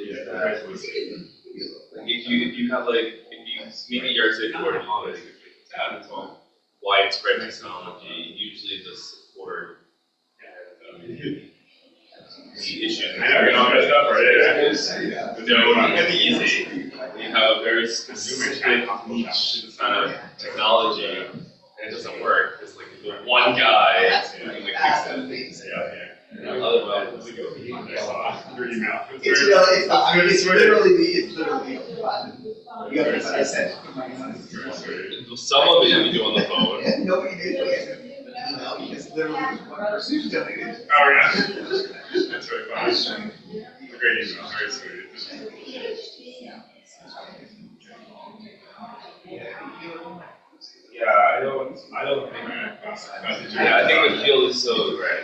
is that if you have like, if you make a yardstick for an holiday, it's all widespread technology, usually the support and the issues. I know you're all messed up for it. No, it's easy. You have a very specific niche kind of technology, and it doesn't work. It's like the one guy who can like fix it. Otherwise, Your email. It's literally fun. You got what I said. some of it you do on the phone. Nobody did it. Email because literally one person who's doing it. Oh, yeah. That's very fun. It's a great email. Very sweet. Yeah, I don't think I think the field is so right.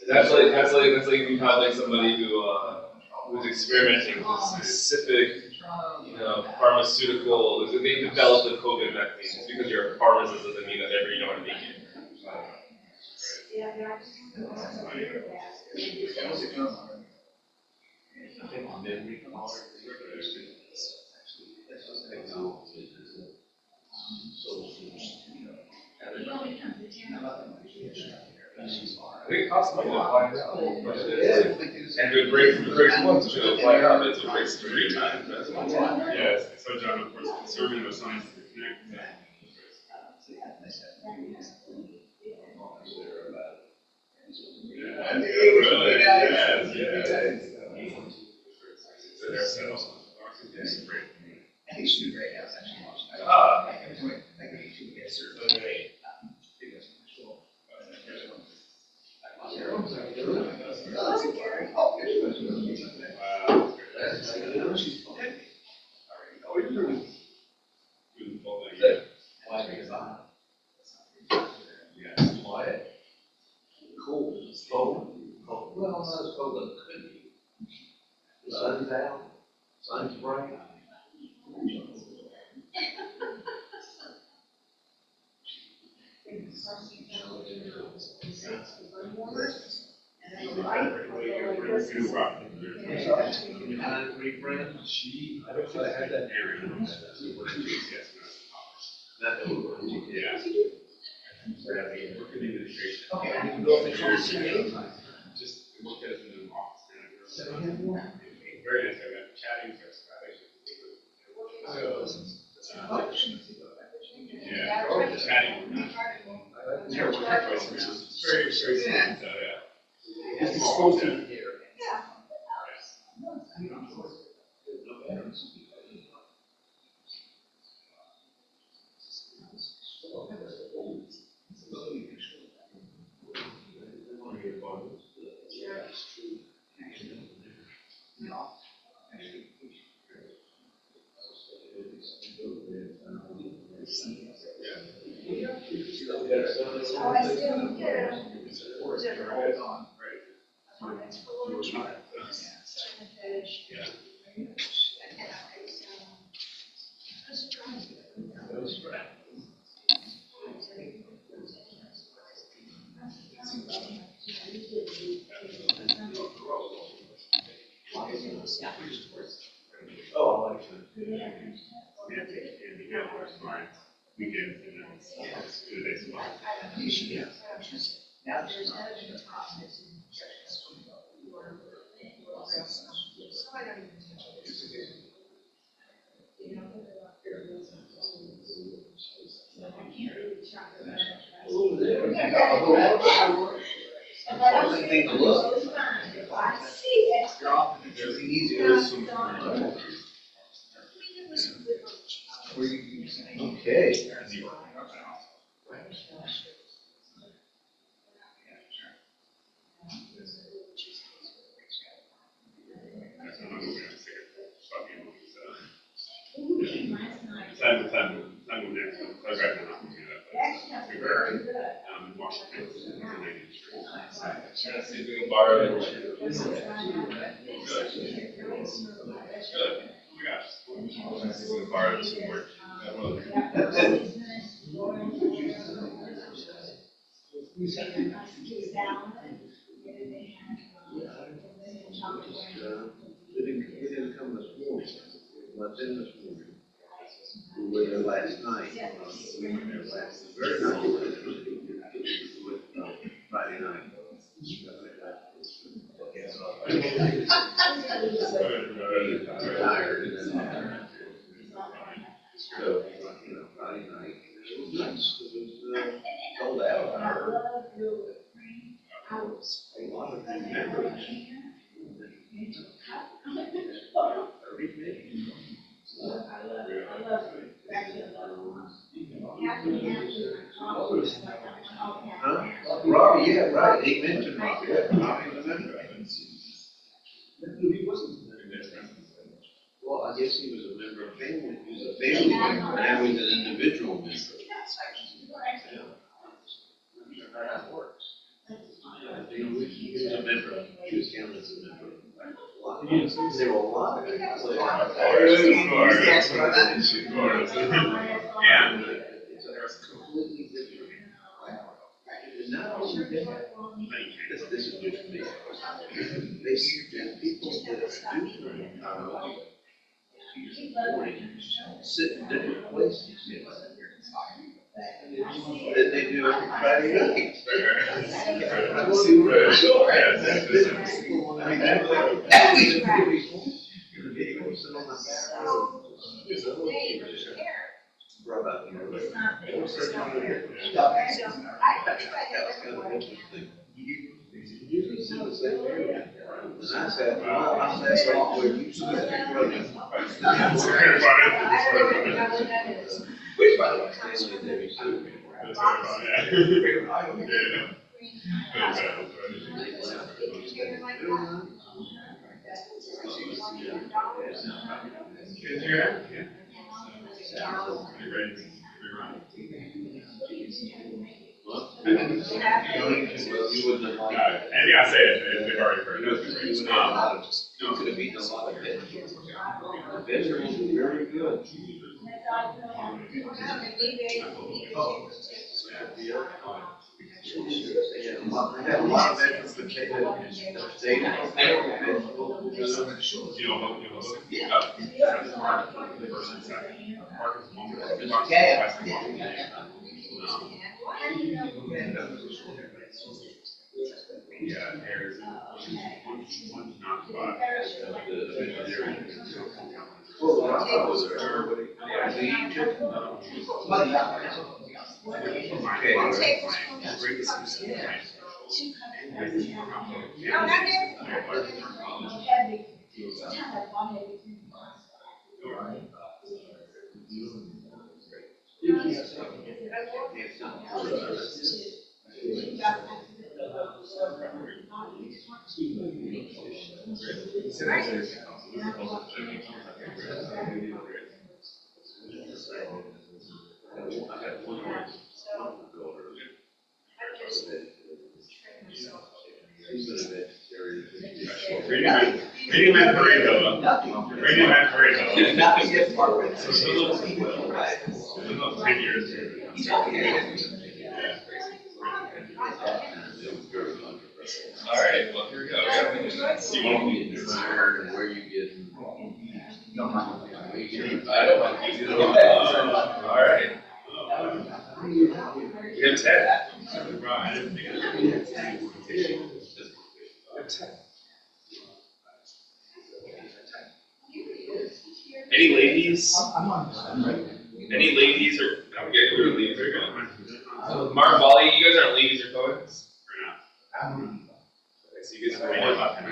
That's like if you have like somebody who's experimenting with specific, pharmaceutical. If they develop the COVID vaccine, just because you're a pharmacist doesn't mean that you know how to make it. I think it costs money to apply it out. And it breaks once to apply it out, it's a breaks 3 times. Yes, so John, of course, conserving the science to connect. I think she's doing great now. It's actually watching. I could eat 2 guests or great. Cold. Well, not as cold as it could be. The sun's out, sun's bright. I don't think I had that area. Okay, I can go up and just look at it in an office manager. Very nice. I got chatting first. Chatting. Very sweet. It's supposed to be here. Oh, I like to. Weekends and then it's good days. Now Okay. Time next. I was writing up to do that. We were in Washington. So you can borrow it. Good. Oh my gosh. You can borrow some more. was in this morning. We were there last night. We were there very nice. With Friday night. Tired and then so, Friday night. It was nice. It was sold out. A lot of new members. Huh? Robbie, yeah, right. He mentioned Robbie. Robbie was a member. Well, I guess he was a member of family. He was a family member. Now he's an individual member. Yeah. I'm not sure how that works. He was a member. He was counted as a member. There were a lot of people. Yeah. It's a completely different. And not only that, this is just me. They see people that sit in different places. That they do every Friday night. And I said, well, I'm that software you should have running. Which, by the way, Stanley and Debbie too. Anything I say it, they've already heard it. You could have eaten a lot of vegetables. The vegetables were very good. They had a lot of vegetables, but they had vegetables. Yeah. Yeah, there's one not bad. Well, the Rafa was there, everybody. Yeah, they eat chicken. Reading my burrito. Reading my burrito. Nothing gets part of it. 10 years. All right, well, here we go. You want me to Where you getting? I don't want to do it. All right. We have 10. Any ladies? Any ladies or I'm getting rid of ladies are going. Mark, Wally, you guys aren't ladies or poets? Or not? Okay, so you guys are right about that.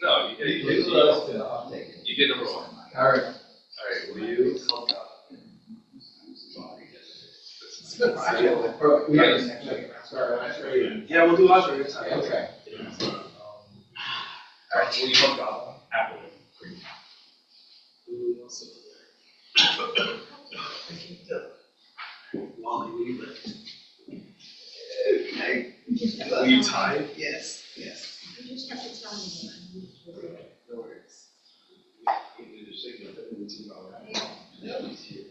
No, you get number one. All right. Will you? Yeah, we'll do Oscar next time. Okay. All right, will you hook up? Apple. Wally, will you lift? Okay. Will you tie? Yes, yes. You just have to tell me. No worries. You need a signal. No, he's here.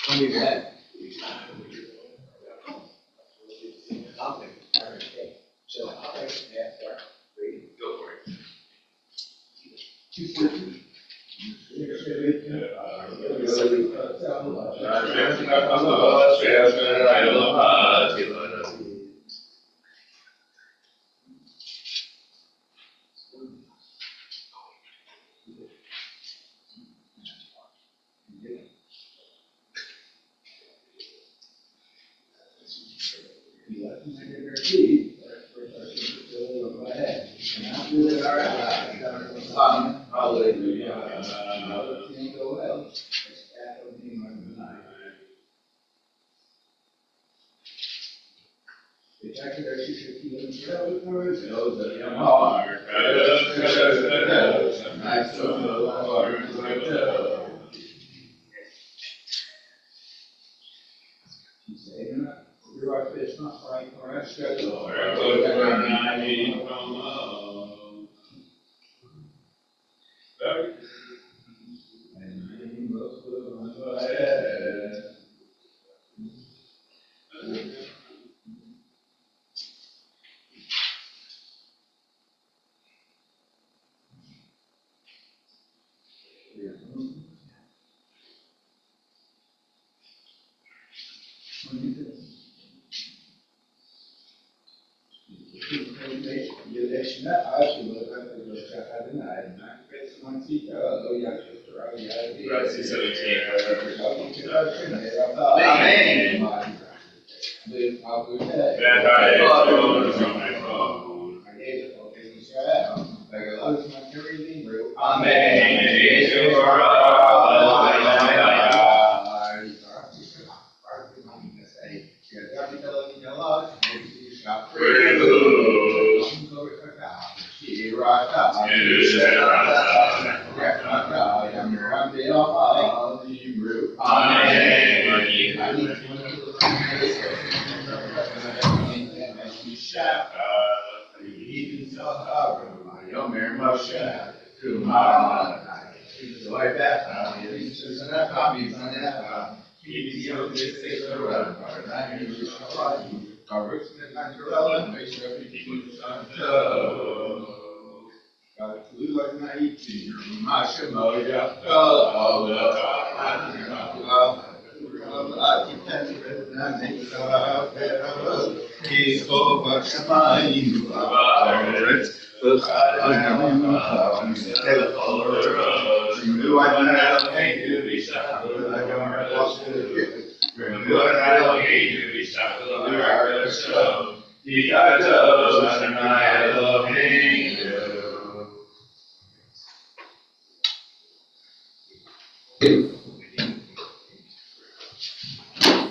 I'll leave that.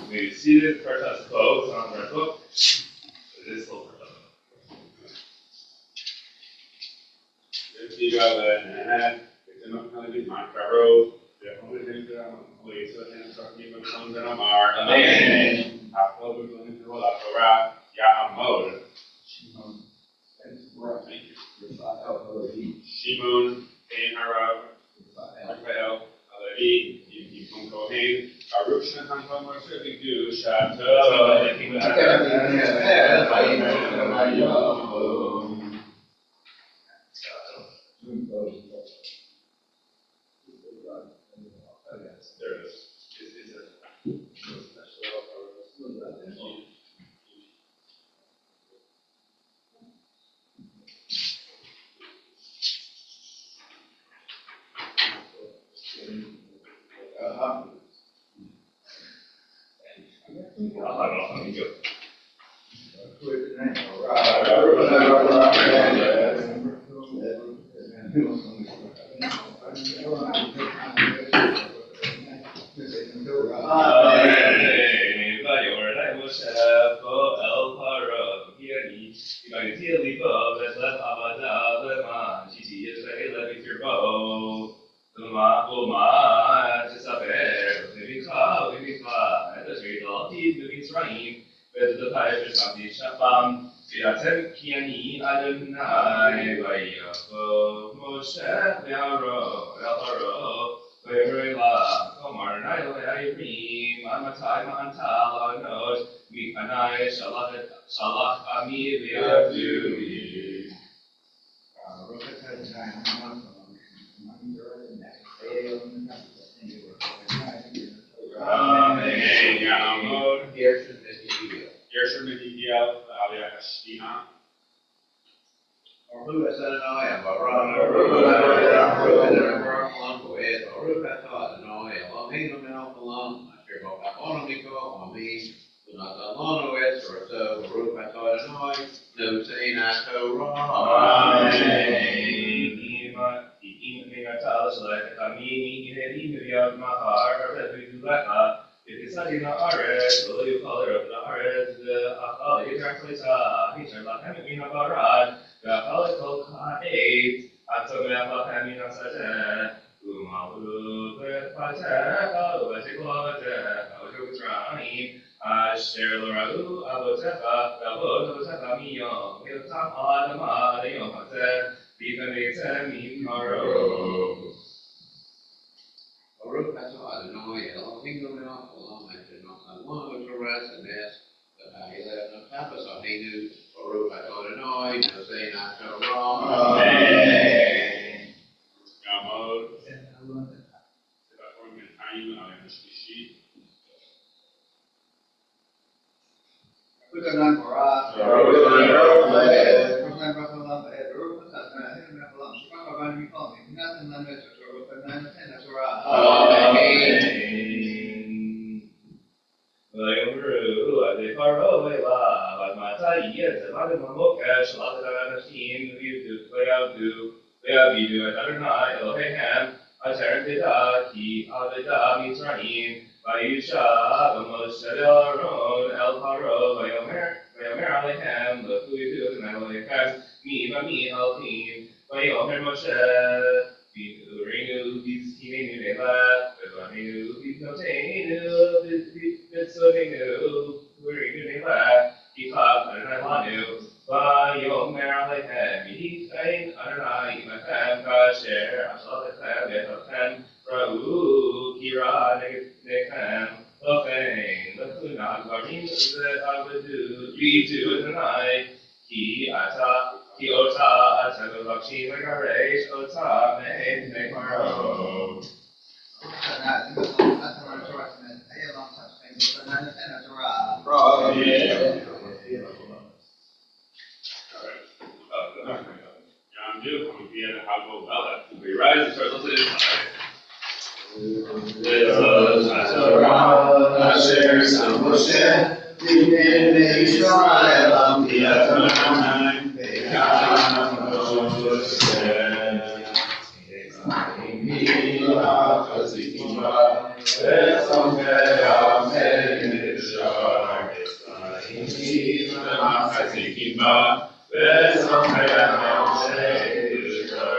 Maybe seated, first eyes closed, arms are hooked. It is still for them. If you go ahead, it's enough kind of be my caro. The only thing that I'm pleased with him, so even comes in Amar. Amen. After we go into the Torah, Yahamod. Thank you. Shimun, Ein Harav, Raphael, Alevi, Yipum Kohen, Baruch Shantan Moshe Bigdu, Shato, there it is. Is it? Gershon Metikiel. Gershon Metikiel, Alia Ashtina. Baruch Adonai, Barak Baruch Boaz, Baruch Adonai, Eloheinu melech haolam, asher b'kavonu mikol amin, v'natalonu et torato, Baruch Adonai, nosein haTorah. Asher l'ra'u avotecha, v'avot avotecha miyom, v'yotam ha'adama adayom hazeh, v'yitameitem mimaro. Baruch Adonai, Eloheinu melech haolam, asher natalonu et Torah sanes, v'ha'ileh notapas aneinu, Baruch Adonai, nosein haTorah. Amen. Yamod. Sebakhon Menchaim, Alia Ashlishi. Baruch Adonai Barak. Baruch Adonai Barak. Baruch Adonai Barak Olam Va'ed. Baruch Adonai Melech Haolam. Shema Rabban Mikol. V'natan Lanu Et Torah. Baruch Adonai Noten HaTorah. Amen. ויאמרו עדי פרעה ואליו עד מתי יהיה לבדם המוקש שלחת האנשים ויעבדו את אדוני אלוהיהם אשר תדע כי עבדה מצרים וישב משה ואהרון אל פרעה ויאמר עליהם לכו עבדו את אלוהיכם מי במי הולכים ויאמר משה Urinu bizkinenu nelat, v'vanenu v'notenu v'tzodenu, urinu nelat, kichav Adonai lanu, v'yomer aleichem, yitzayin Adonai imachem, kasher ashalechem v'etochem, ra'u kira negechem, lochein, l'chuna gvarim v'avadu, yitu Adonai, ki ota atem v'vakshim v'garesh ota me'en ne'karo. Yom Tov, we be at the Havo Bella. We rise and start listening. Asher Sam Moshe, B'nei Yisrael, Amdiyat Adonai, Ve'kam Moshe, Chazikim Ba, Ve'Somchei HaMelech Shar, Chazikim Ba, Ve'Somchei HaMelech Shar,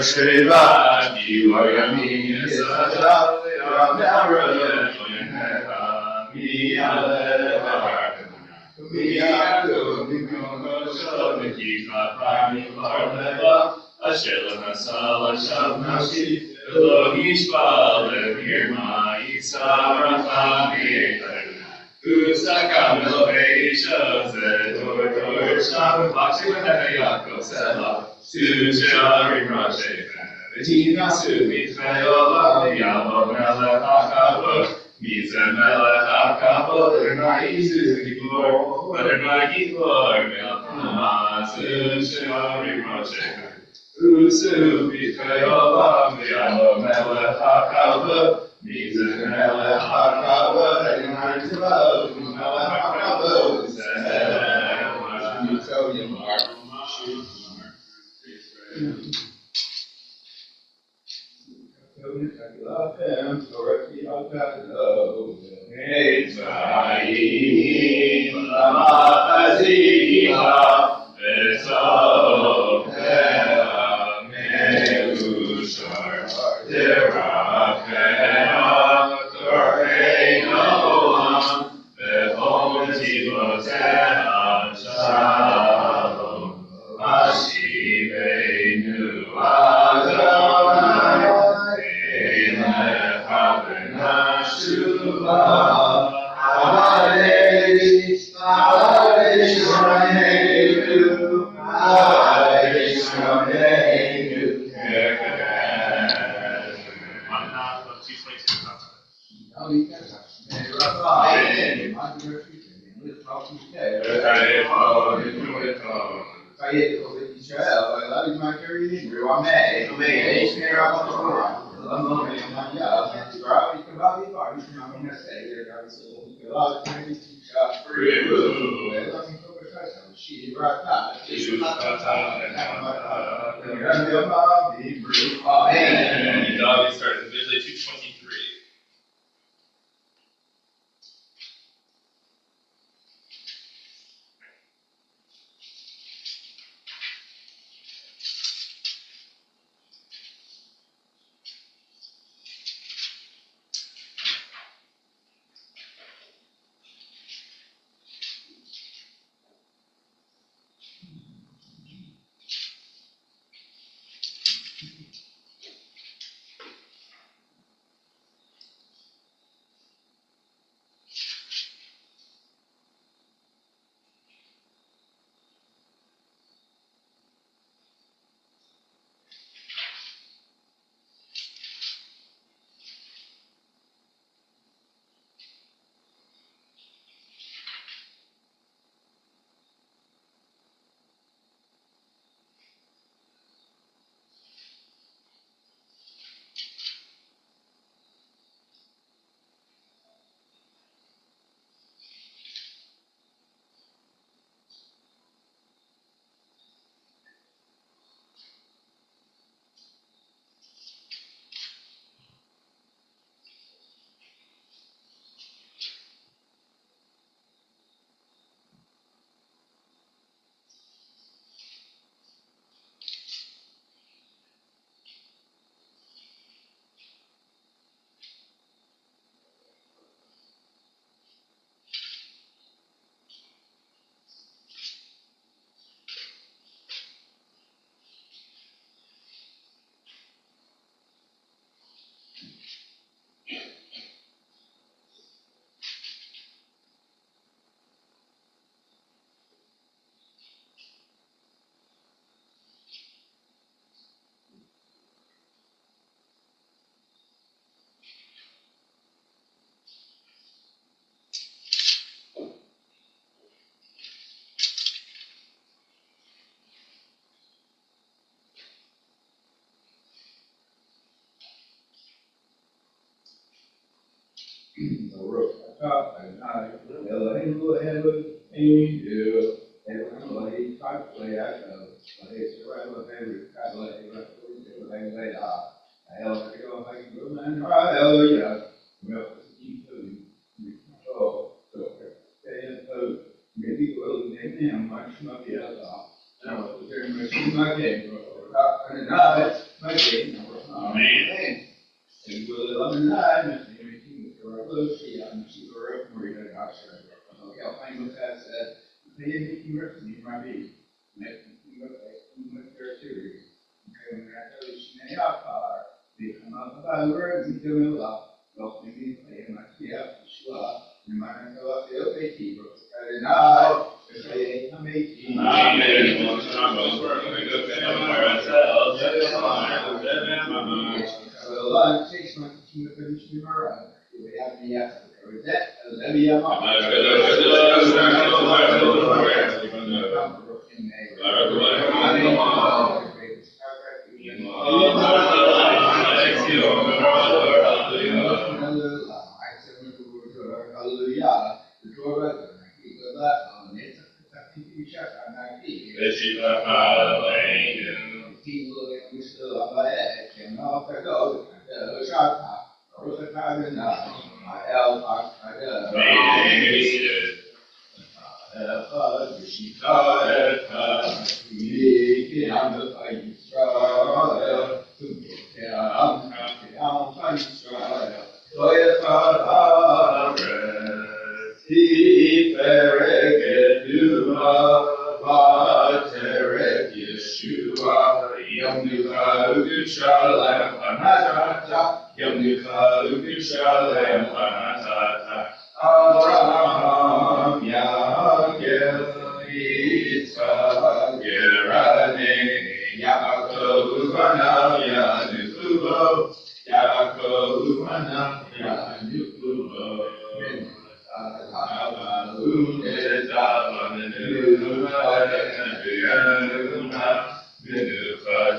Sheva, you are Yamin, Yisrael, And dog starts visually 223.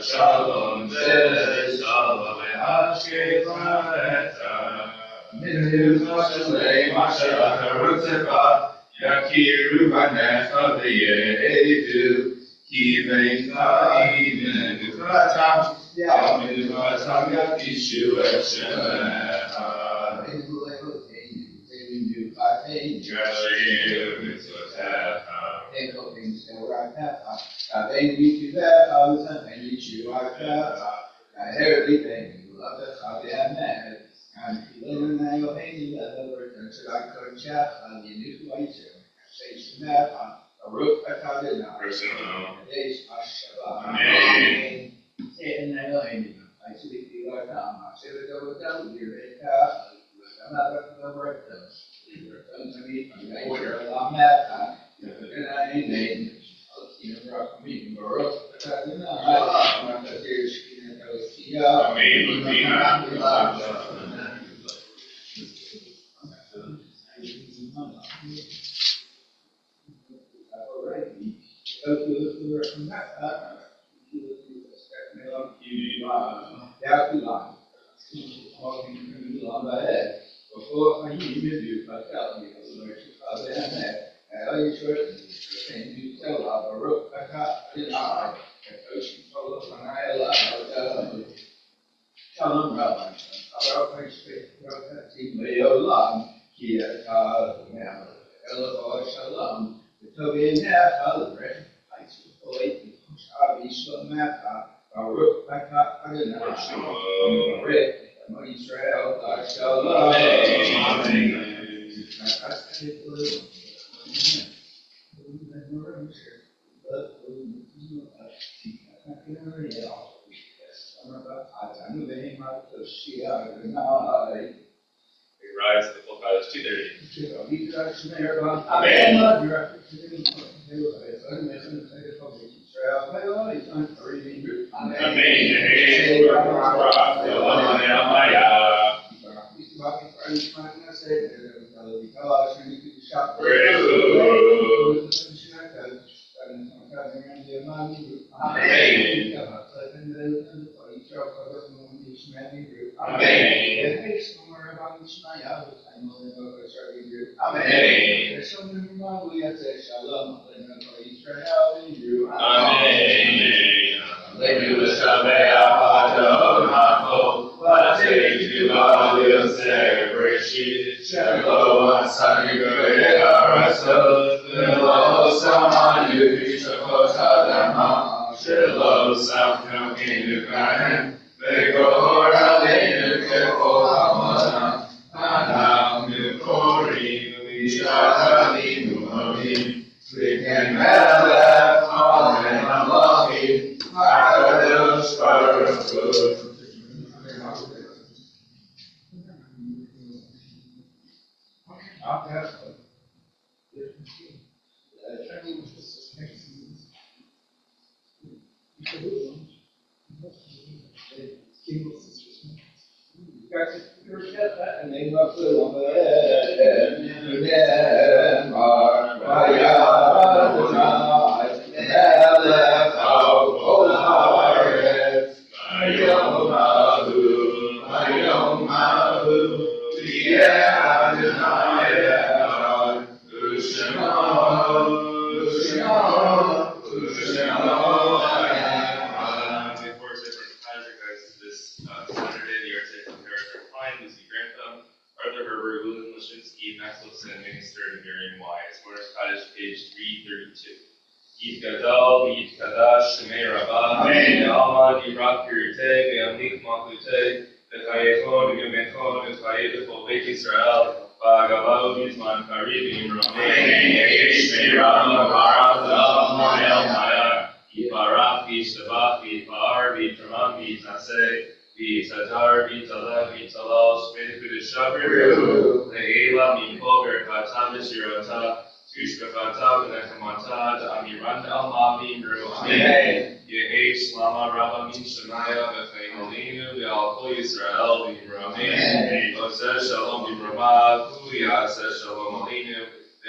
Shalom, shalom, Yakiru Vanecha V'Yedu Kivei Ka'im Nukatam Yamin Vatam Yakishu Eshemecha Yashiru Mitzvotecha Rise to the full college 2:30.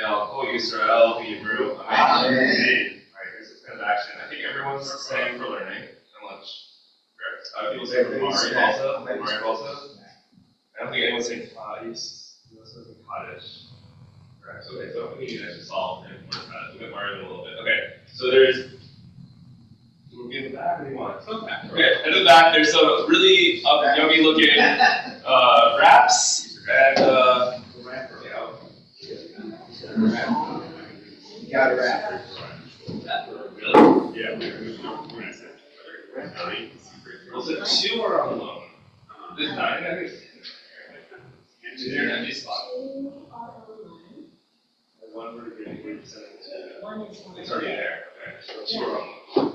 Now, oh, Israel, Hebrew, Amen. Amen. Alright, here's the transaction. I think everyone's the same for learning, unless people say for Mariv also. Mariv also. I don't think anyone's saying Kaddish. Anyone's saying Kaddish. Correct. Okay, so we need to actually solve and work on it. We'll get Mariv in a little bit. Okay, so there's. We'll be in the back. What do you want? Okay, in the back, there's some really yummy looking wraps and Got it right. Really? Yeah, we're gonna say. Was it 2 or on the loan? Is it 9? I think it's an empty spot. One word of getting 3%. It's already there. Okay. 2 are on the loan.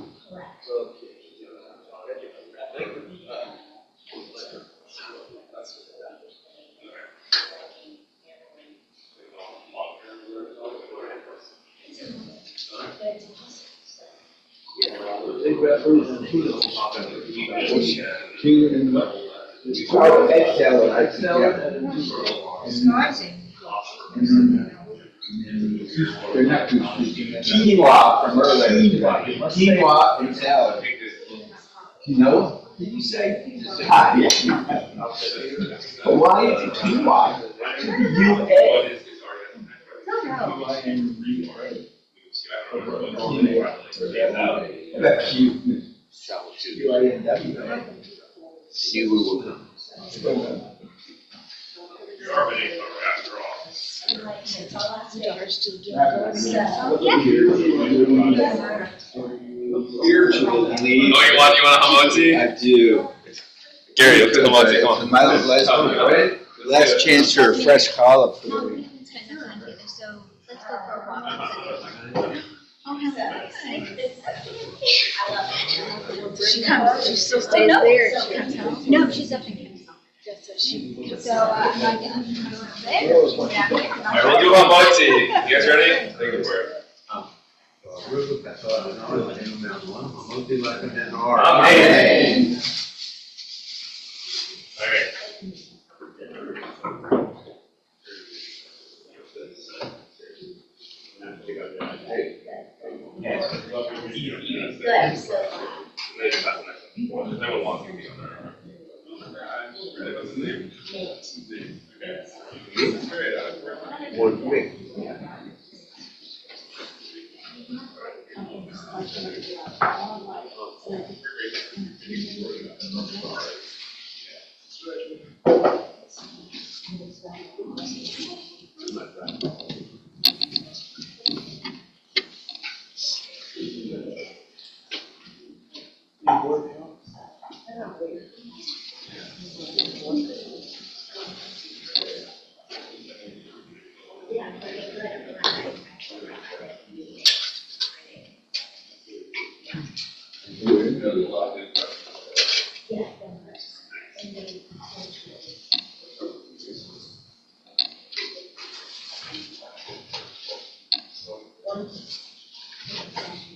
They're not too sweet. Quinoa from earlier. Quinoa and salad. You know? Did you say? Hi. Why is it quinoa? U-A. That's cute. U-I-N-W. You will come. You are beneath after all. Spiritual need. Oh, you want hamotzi? I do. Gary, look at hamotzi. Come on. My last chance for a fresh call up for the week. So let's go for a walk. Oh, hello. She comes, she still stays there. She comes home. No, she's up in Kansas. So, I get to come over there. Alright, we'll do hamotzi. You guys ready? Take it for it. Amen. Alright. Everyone wants to be on there.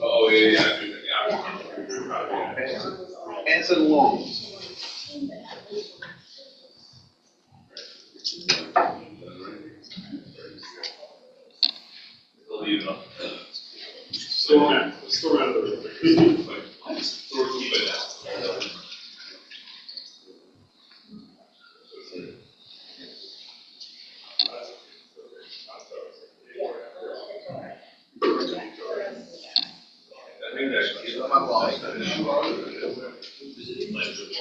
Oh, yeah. Pass it along. Still around the keep it down.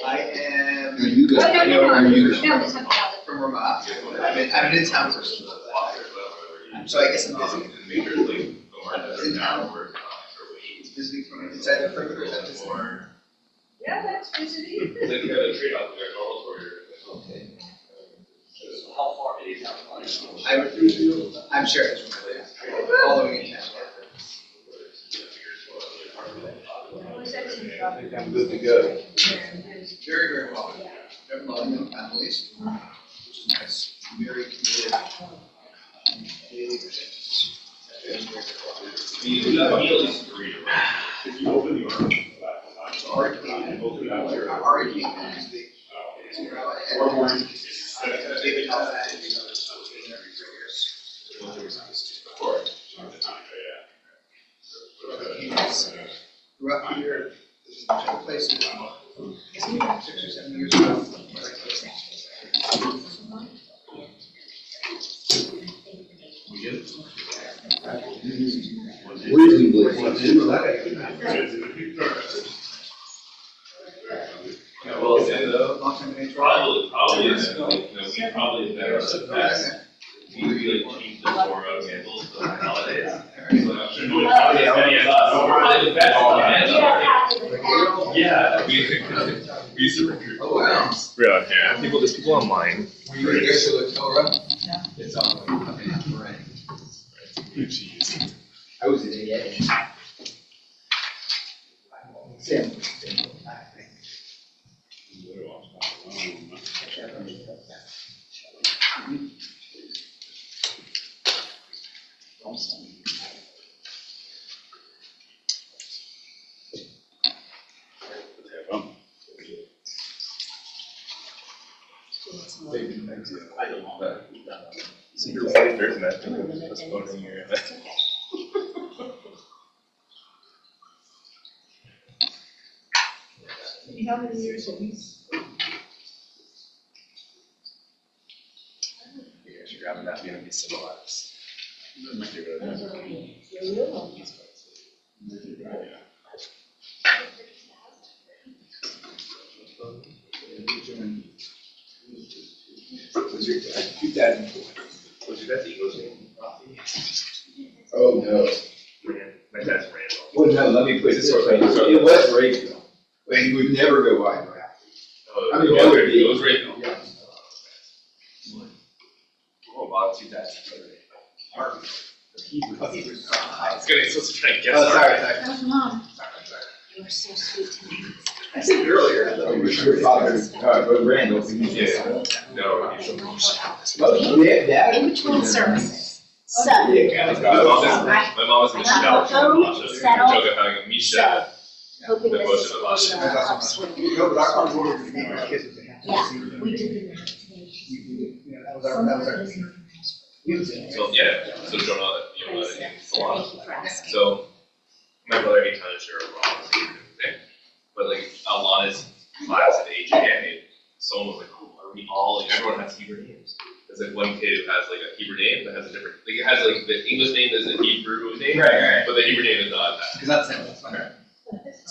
I am. No, you go. Are you No, it's not valid. from Vermont? I'm in town for some of that. So I guess I'm busy. In town. It's busy from inside the perimeter. Is that busy? Yeah, that's visiting. Like you have a trade-off there, normal for your. Okay. How far it is out? I'm sure it's from all the way in town. I think I'm good to go. Very, very well. Have a lot of young families, which is nice. Very committed. You do have at least 3, right? If you open the arm, Already, grew up here, this is my place, 6 or 7 years ago. Well, though, Long-term B'nai Torah. probably, we probably better at that. We like keep the Torah candles for the holidays. Yeah, we used to recruit. Oh, wow. Around here, there's people online. Were you there for the Torah? It's all coming up, right? I was in AA. Sam. So you're right there tonight. That's voting your. How many years have you? You guys are grabbing that, you're gonna be civilized. What's your dad? What's your dad's Eagles name? Oh, no. Rand. My dad's Randall. Well, no, let me put it this way. It was Rachel. But he would never go wide right. Oh, I mean, it that would be- was Randall. Yeah. Oh, wow, two dads. He was, I was gonna supposed to try and guess. oh, sorry, our- sorry. That's Mom. Sorry. You were so sweet to me. I said earlier, I thought it was your father, but Randall. Yeah. No. Oh, yeah, Dad. In between services. So, Yeah. My mom is I Michelle. got the phone Joke settled. of having a Misha. Hoping The this motion is of all us. the upswing. No, but our order for me, my kids was to have to Yeah, see the- we did the investigation. Yeah, that was our. He was in. So, yeah, so Jonah, it's a lot. Thank you for asking. So, my brother, anytime sure wrong, but like Alana's class at AJA, someone was like, oh, are we all, like, everyone has Hebrew names. There's like one kid who has like a Hebrew name that has a different, like it has like the English name is a Hebrew name, Right. but the Hebrew name is not that. Cause that's it, that's fine.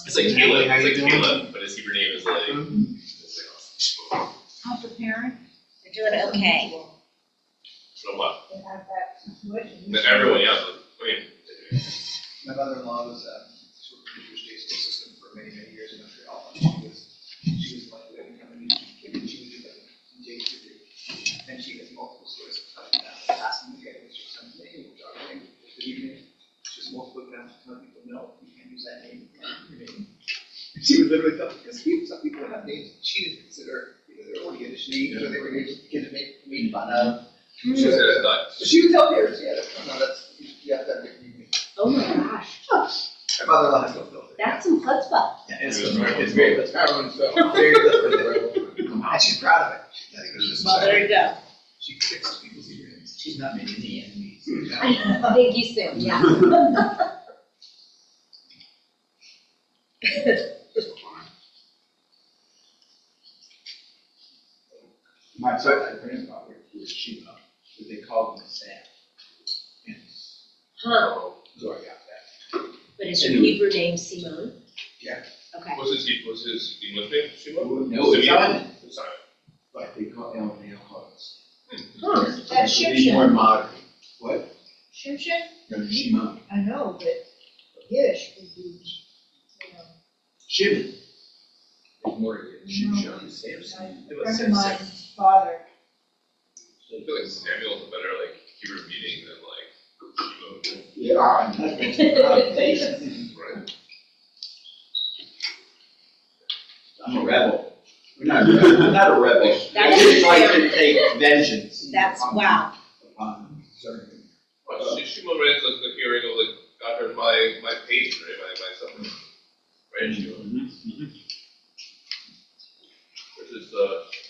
It's like Caleb, but his Hebrew name is like, it's like, How's the parent? You're doing okay. so what? They have that situation. Then everyone else, I mean, My mother-in-law was, sort of British state school system for many, many years in Montreal. She was like, she was like, and she has multiple stories of passing the game, which is something, which are named, good evening. It's just multiple accounts, some people know, you can't use that name, your name. And she would literally tell, because some people have names she didn't consider, either they're old Yiddish names, or they were kids to make made fun of. she said it's not. So she would tell parents, yeah, that's, you have to have a good. Oh my gosh, My mother-in-law has no filter. that's some chutzpah. Yeah, it's very, that's everyone's very different. And she's proud of it. I think it was just. Well, there you go. She fixes people's ears. She's not making any enemies. Thank you, Sue, yeah. My grandfather was Sheba, but they called him Sam. Huh, So I got that. but is your Hebrew name Simone? Yeah. Okay. What's his English name? Shimon? No, it's Simeon? Simon, Sorry. but they call him us. Huh, That's Be Shimshon. more modern. What? Shimshon? No, Shimon. I know, but Yiddish would be, you know. Shimon. It's more Shimshon, Samson. It was Friend of Sam. mine's father. I feel like Samuel's a better like Hebrew meaning than like Shimon. Yeah, that's Right. I'm a rebel. I'm not a rebel. I just like to take vengeance. That's, wow. Upon certain. Well, Shimon reads like the hearing of like God heard my page, right? My something. Right, Shimon. Versus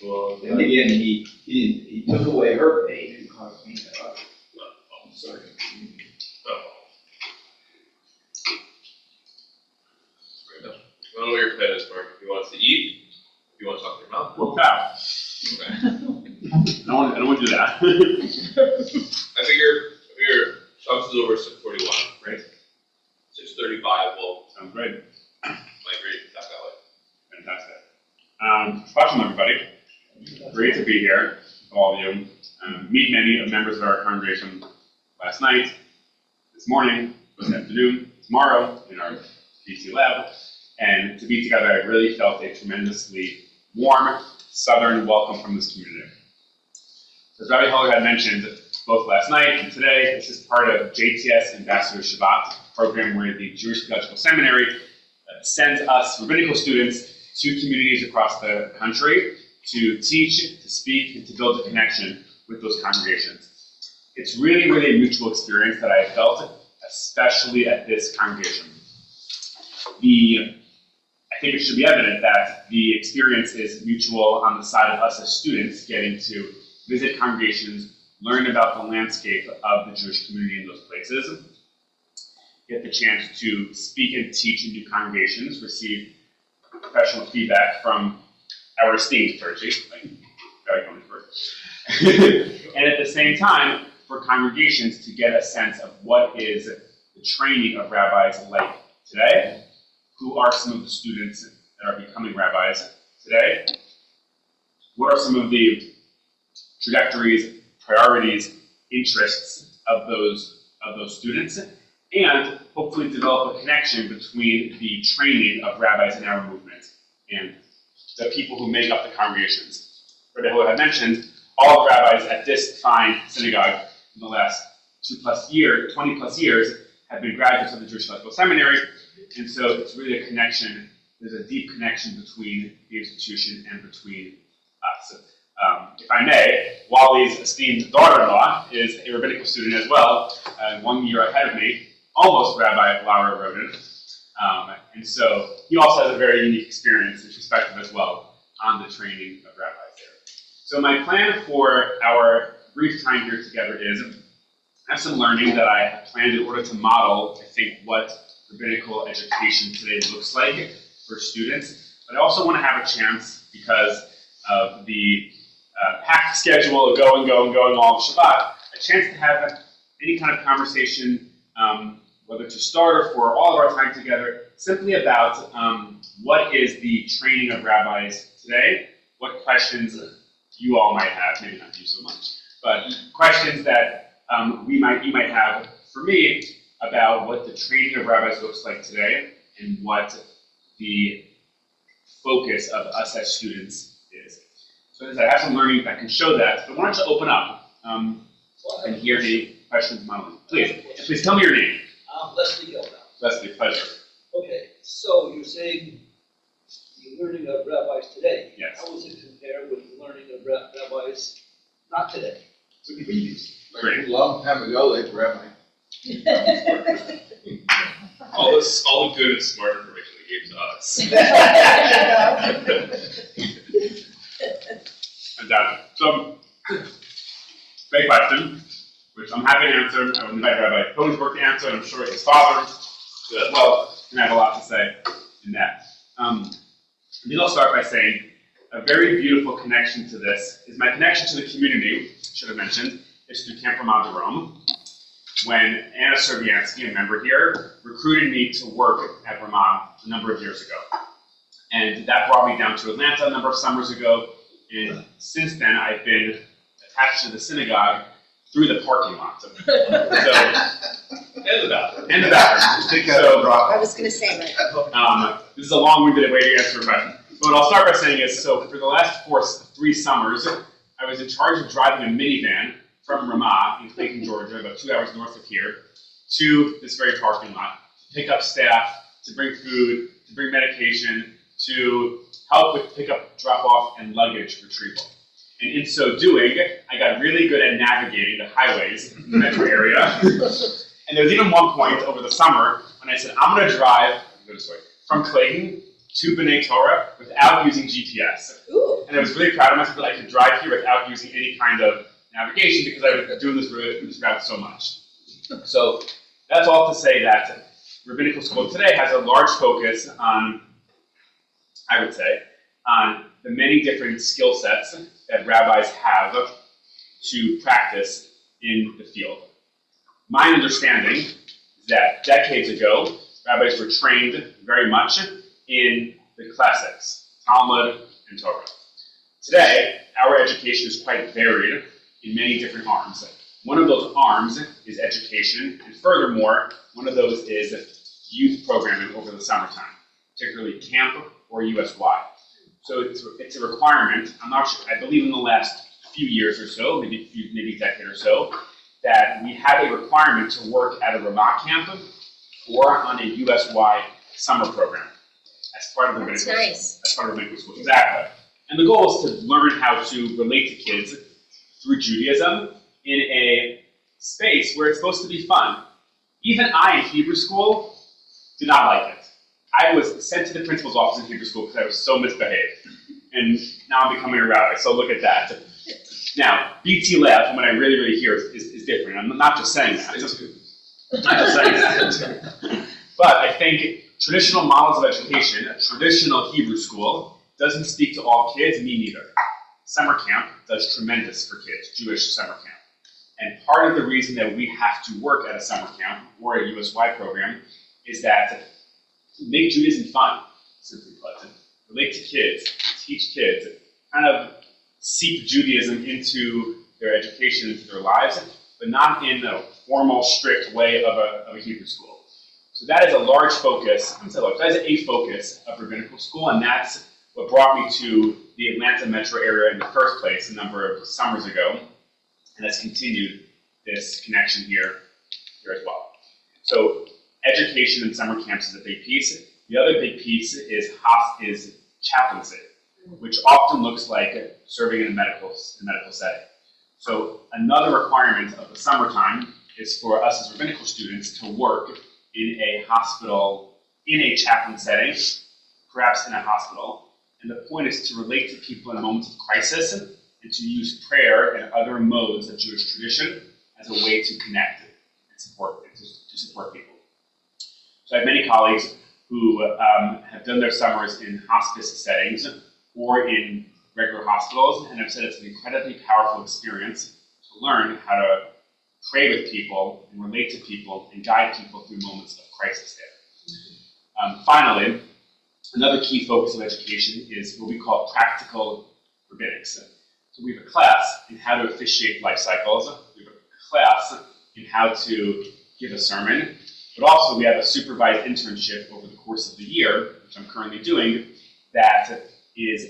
well, And again, he took away her pain and caused me to, I'm sorry. I don't want to do that. I figure Shabbos is over 6:41, Great. 6:35, well, Sounds great. migrate back that way. Fantastic. Welcome, everybody. Great to be here, all of you. Meet many of members of our congregation last night, this morning, this afternoon, tomorrow in our PC lab. And to be together, I really felt a tremendously warm Southern welcome from this community. As Rabbi Heller had mentioned both last night and today, this is part of JTS Ambassador Shabbat program where the Jewish Theological Seminary sends us rabbinical students to communities across the country to teach, to speak, and to build a connection with those congregations. It's really, really a mutual experience that I have felt, especially at this congregation. I think it should be evident that the experience is mutual on the side of us as students getting to visit congregations, learn about the landscape of the Jewish community in those places, get the chance to speak and teach in new congregations, receive professional feedback from our esteemed clergy, like Barry coming first. And at the same time, for congregations to get a sense of what is the training of rabbis like today, who are some of the students that are becoming rabbis today, what are some of the trajectories, priorities, interests of those students, and hopefully develop a connection between the training of rabbis in our movement and the people who make up the congregations. Rabbi Heller had mentioned, all rabbis at this fine synagogue in the last 20 plus years have been graduates of the Jewish Theological Seminary, and so it's really a connection, there's a deep connection between the institution and between us. If I may, Wally's esteemed daughter-in-law is a rabbinical student as well, 1 year ahead of me, almost Rabbi Laura Rodin. And so he also has a very unique experience and perspective as well on the training of rabbis there. So my plan for our brief time here together is I have some learning that I have planned in order to model, I think, what rabbinical education today looks like for students. But I also want to have a chance, because of the packed schedule of going all of Shabbat, a chance to have any kind of conversation, whether to start or for all of our time together, simply about what is the training of rabbis today, what questions you all might have, maybe not you so much, but questions that you might have for me about what the training of rabbis looks like today and what the focus of us as students is. So as I have some learning that can show that, but why don't you open up and hear any questions, Molly? Please tell me your name. Leslie Gildow. Leslie, pleasure. Okay, so you're saying the learning of rabbis today. Yes. How does it compare with the learning of rabbis not today? Previous. Great. A long time ago, they were rabbi. All the good and smart information they gave to us. Fantastic. So, great question, which I'm happy to answer. I would invite Rabbi Konigsberg to answer, and I'm sure his father as well can have a lot to say in that. Maybe I'll start by saying a very beautiful connection to this is my connection to the community, should have mentioned, is through Camp Ramah de Rome. When Anna Serviansky, a member here, recruited me to work at Ramah a number of years ago. And that brought me down to Atlanta a number of summers ago. And since then, I've been attached to the synagogue through the parking lot. So, And the bathroom. and the bathroom. So, I was gonna say, right. this is a long-winded way to answer your question. But what I'll start by saying is, so for the last 3 summers, I was in charge of driving a minivan from Ramah in Clayton, Georgia, about 2 hours north of here, to this very parking lot, to pick up staff, to bring food, to bring medication, to help with pickup, drop-off, and luggage retrieval. And in so doing, I got really good at navigating the highways in the metro area. And there was even one point over the summer when I said, I'm going to drive from Clayton to B'nai Torah without using GPS. Ooh. And I was really proud of myself that I could drive here without using any kind of navigation because I was doing this route so much. So that's all to say that rabbinical school today has a large focus on, I would say, on the many different skill sets that rabbis have to practice in the field. My understanding is that decades ago, rabbis were trained very much in the classics, Talmud and Torah. Today, our education is quite varied in many different arms. One of those arms is education, and furthermore, one of those is youth programming over the summertime, particularly camp or USY. So it's a requirement. I'm not sure. I believe in the last few years or so, maybe a decade or so, that we have a requirement to work at a Ramah camp or on a USY summer program as part of the rabbinical school. As part of the rabbinical school, exactly. And the goal is to learn how to relate to kids through Judaism in a space where it's supposed to be fun. Even I in Hebrew school did not like it. I was sent to the principal's office in Hebrew school because I was so misbehaved. And now I'm becoming a rabbi, so look at that. Now, BT Lab, from what I really hear, is different. I'm not just saying that. But I think traditional models of education, a traditional Hebrew school, doesn't speak to all kids, me neither. Summer camp does tremendous for kids, Jewish summer camp. And part of the reason that we have to work at a summer camp or a USY program is that to make Judaism fun, simply put, relate to kids, teach kids, kind of seep Judaism into their education, into their lives, but not in a formal, strict way of a Hebrew school. So that is a large focus, that is a focus of rabbinical school, and that's what brought me to the Atlanta metro area in the first place a number of summers ago, and has continued this connection here as well. So education in summer camps is a big piece. The other big piece is chaplaincy, which often looks like serving in a medical setting. So another requirement of the summertime is for us as rabbinical students to work in a hospital, in a chaplain setting, perhaps in a hospital. And the point is to relate to people in moments of crisis and to use prayer and other modes of Jewish tradition as a way to connect and support people. So I have many colleagues who have done their summers in hospice settings or in regular hospitals, and have said it's an incredibly powerful experience to learn how to pray with people and relate to people and guide people through moments of crisis there. Finally, another key focus of education is what we call practical rabbinics. So we have a class in how to officiate life cycles. We have a class in how to give a sermon, but also we have a supervised internship over the course of the year, which I'm currently doing, that is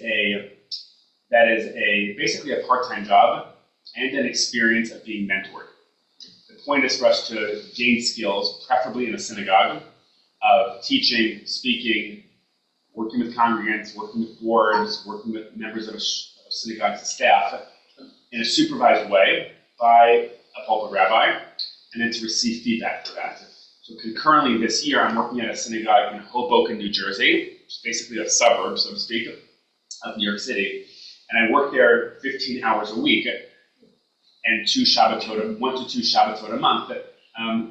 basically a part-time job and an experience of being mentored. The point is for us to gain skills, preferably in a synagogue, of teaching, speaking, working with congregants, working with boards, working with members of synagogue's staff in a supervised way by a pulpit rabbi, and then to receive feedback for that. So concurrently this year, I'm working at a synagogue in Hoboken, New Jersey, which is basically a suburb, so to speak, of New York City. And I work there 15 hours a week and 1 to 2 Shabbatot a month,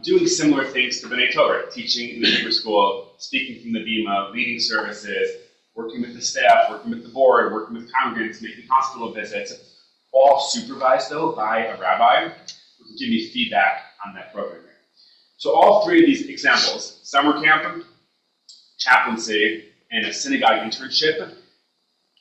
doing similar things to B'nai Torah, teaching in the Hebrew school, speaking from the Bima, leading services, working with the staff, working with the board, working with congregants, making hospital visits, all supervised though by a rabbi who can give me feedback on that program. So all three of these examples, summer camp, chaplaincy, and a synagogue internship,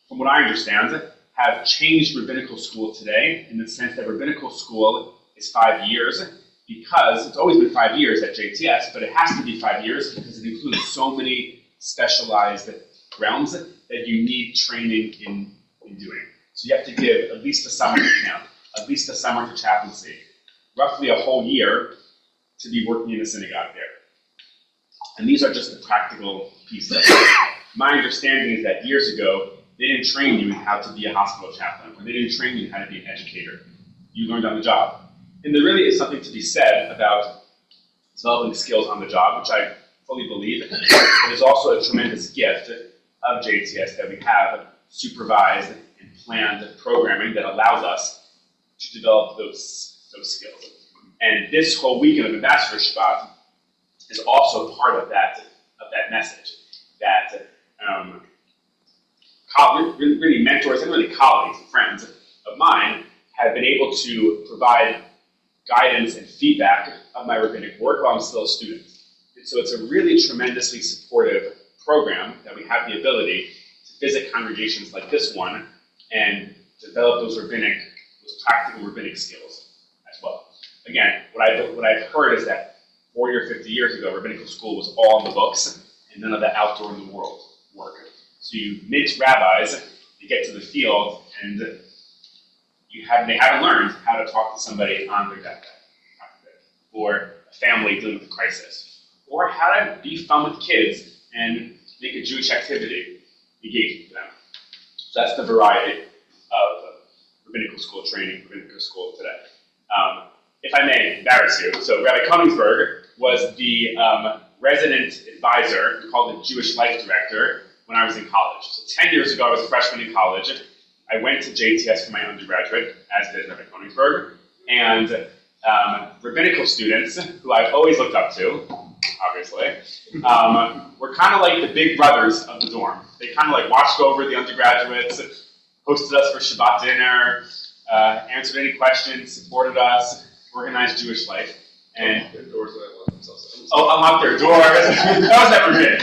from what I understand, have changed rabbinical school today in the sense that rabbinical school is 5 years because it's always been 5 years at JTS, but it has to be 5 years because it includes so many specialized realms that you need training in doing. So you have to give at least a summer to camp, at least a summer to chaplaincy, roughly a whole year to be working in a synagogue there. And these are just the practical pieces. My understanding is that years ago, they didn't train you in how to be a hospital chaplain, or they didn't train you in how to be an educator. You learned on the job. And there really is something to be said about developing skills on the job, which I fully believe. It is also a tremendous gift of JTS that we have supervised and planned programming that allows us to develop those skills. And this whole weekend of Ambassador Shabbat is also part of that message, that really mentors and really colleagues and friends of mine have been able to provide guidance and feedback of my rabbinic work while I'm still a student. And so it's a really tremendously supportive program that we have the ability to visit congregations like this one and develop those practical rabbinic skills as well. Again, what I've heard is that 40 or 50 years ago, rabbinical school was all in the books and none of the outdoor in the world work. So you mix rabbis, you get to the field, and they haven't learned how to talk to somebody on their deathbed, or a family dealing with a crisis, or how to be fun with kids and make a Jewish activity engaging for them. So that's the variety of rabbinical school training, rabbinical school today. If I may embarrass you, so Rabbi Koenigsberg was the resident advisor, we called it Jewish Life Director, when I was in college. So 10 years ago, I was a freshman in college. I went to JTS for my undergraduate, as did Rabbi Koenigsberg, and rabbinical students, who I've always looked up to, obviously, were kind of like the big brothers of the dorm. They kind of like watched over the undergraduates, hosted us for Shabbat dinner, answered any questions, supported us, organized Jewish life, and Their doors that I love themselves. unlocked their doors. That was never good.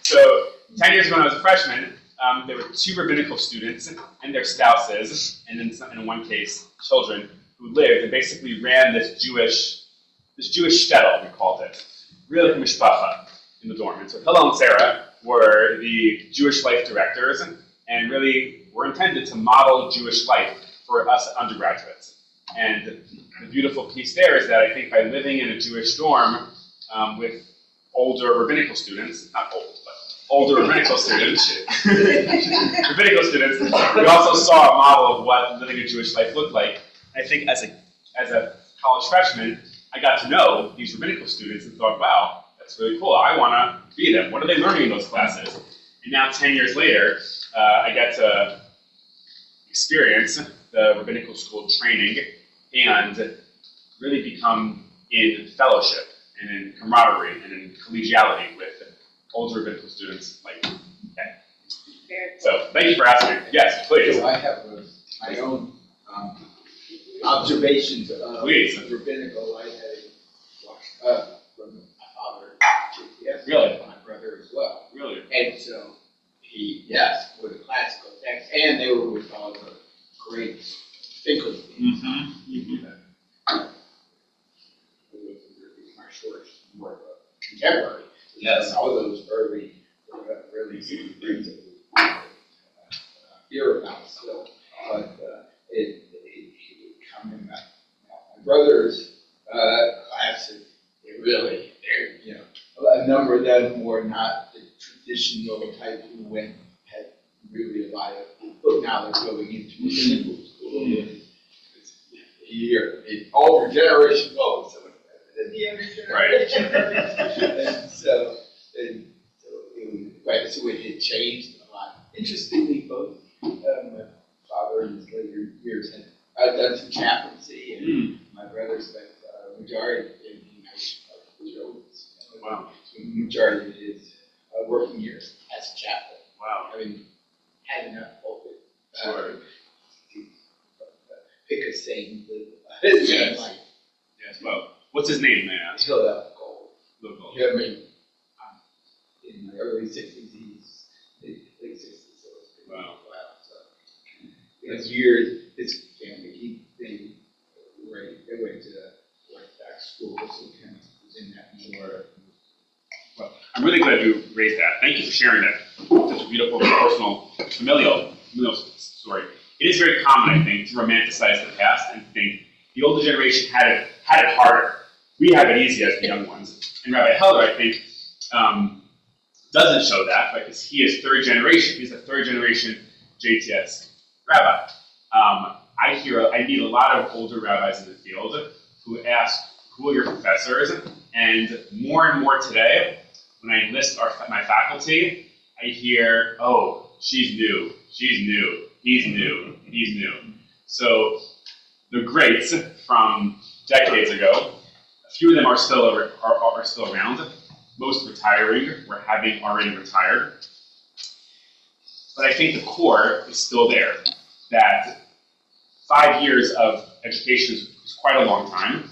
So 10 years ago when I was a freshman, there were 2 rabbinical students and their spouses, and in one case, children, who lived and basically ran this Jewish shtetl, we called it, really mishpacha, in the dorm. And so Hillel and Sarah were the Jewish life directors, and really were intended to model Jewish life for us undergraduates. And the beautiful piece there is that I think by living in a Jewish dorm with older rabbinical students, not old, but older rabbinical students, we also saw a model of what living a Jewish life looked like. I think as a college freshman, I got to know these rabbinical students and thought, wow, that's really cool. I want to be them. What are they learning in those classes? And now 10 years later, I got to experience the rabbinical school training and really become in fellowship and in camaraderie and in collegiality with older rabbinical students like that. So thank you for asking. Yes, please. So I have my own observations of Please. rabbinical life from my father, yes, Really? my brother as well. Really? And so he, yes, with the classical text, and they were with all the great thinkers. My short, more of a contemporary. Yes. All those early, really things that we hear about still, but it would come in that. My brothers, class, they're a number of them were not the traditional type who had really a lot of, but now they're going into rabbinical school. You're an older generation, well, some of them, the younger generation. And so it had changed a lot. Interestingly, both my father in his later years had done some chaplaincy, and my brother spent a majority in the United States. Wow. So the majority of his working years as a chaplain. Wow. Having had enough pulpit. Sure. Pick a saint, Yes. like Yes. Well, what's his name, man? until that goal. Local. Yeah, I mean, in my early 60s, he's late 60s, so it's been Wow. a while. So, his years, his family, they went to Orthodox school, so he kind of was in that more. Well, I'm really glad you raised that. Thank you for sharing that. Such a beautiful, personal, familial story. It is very common, I think, to romanticize the past and think the older generation had it harder. We have it easy as the young ones. And Rabbi Heller, I think, doesn't show that because he is third generation. He's a third generation JTS rabbi. I meet a lot of older rabbis in the field who ask, who are your professors? And more today, when I list my faculty, I hear, oh, she's new, he's new. So the greats from decades ago, a few of them are still around. Most retiring, or having already retired. But I think the core is still there. That 5 years of education is quite a long time.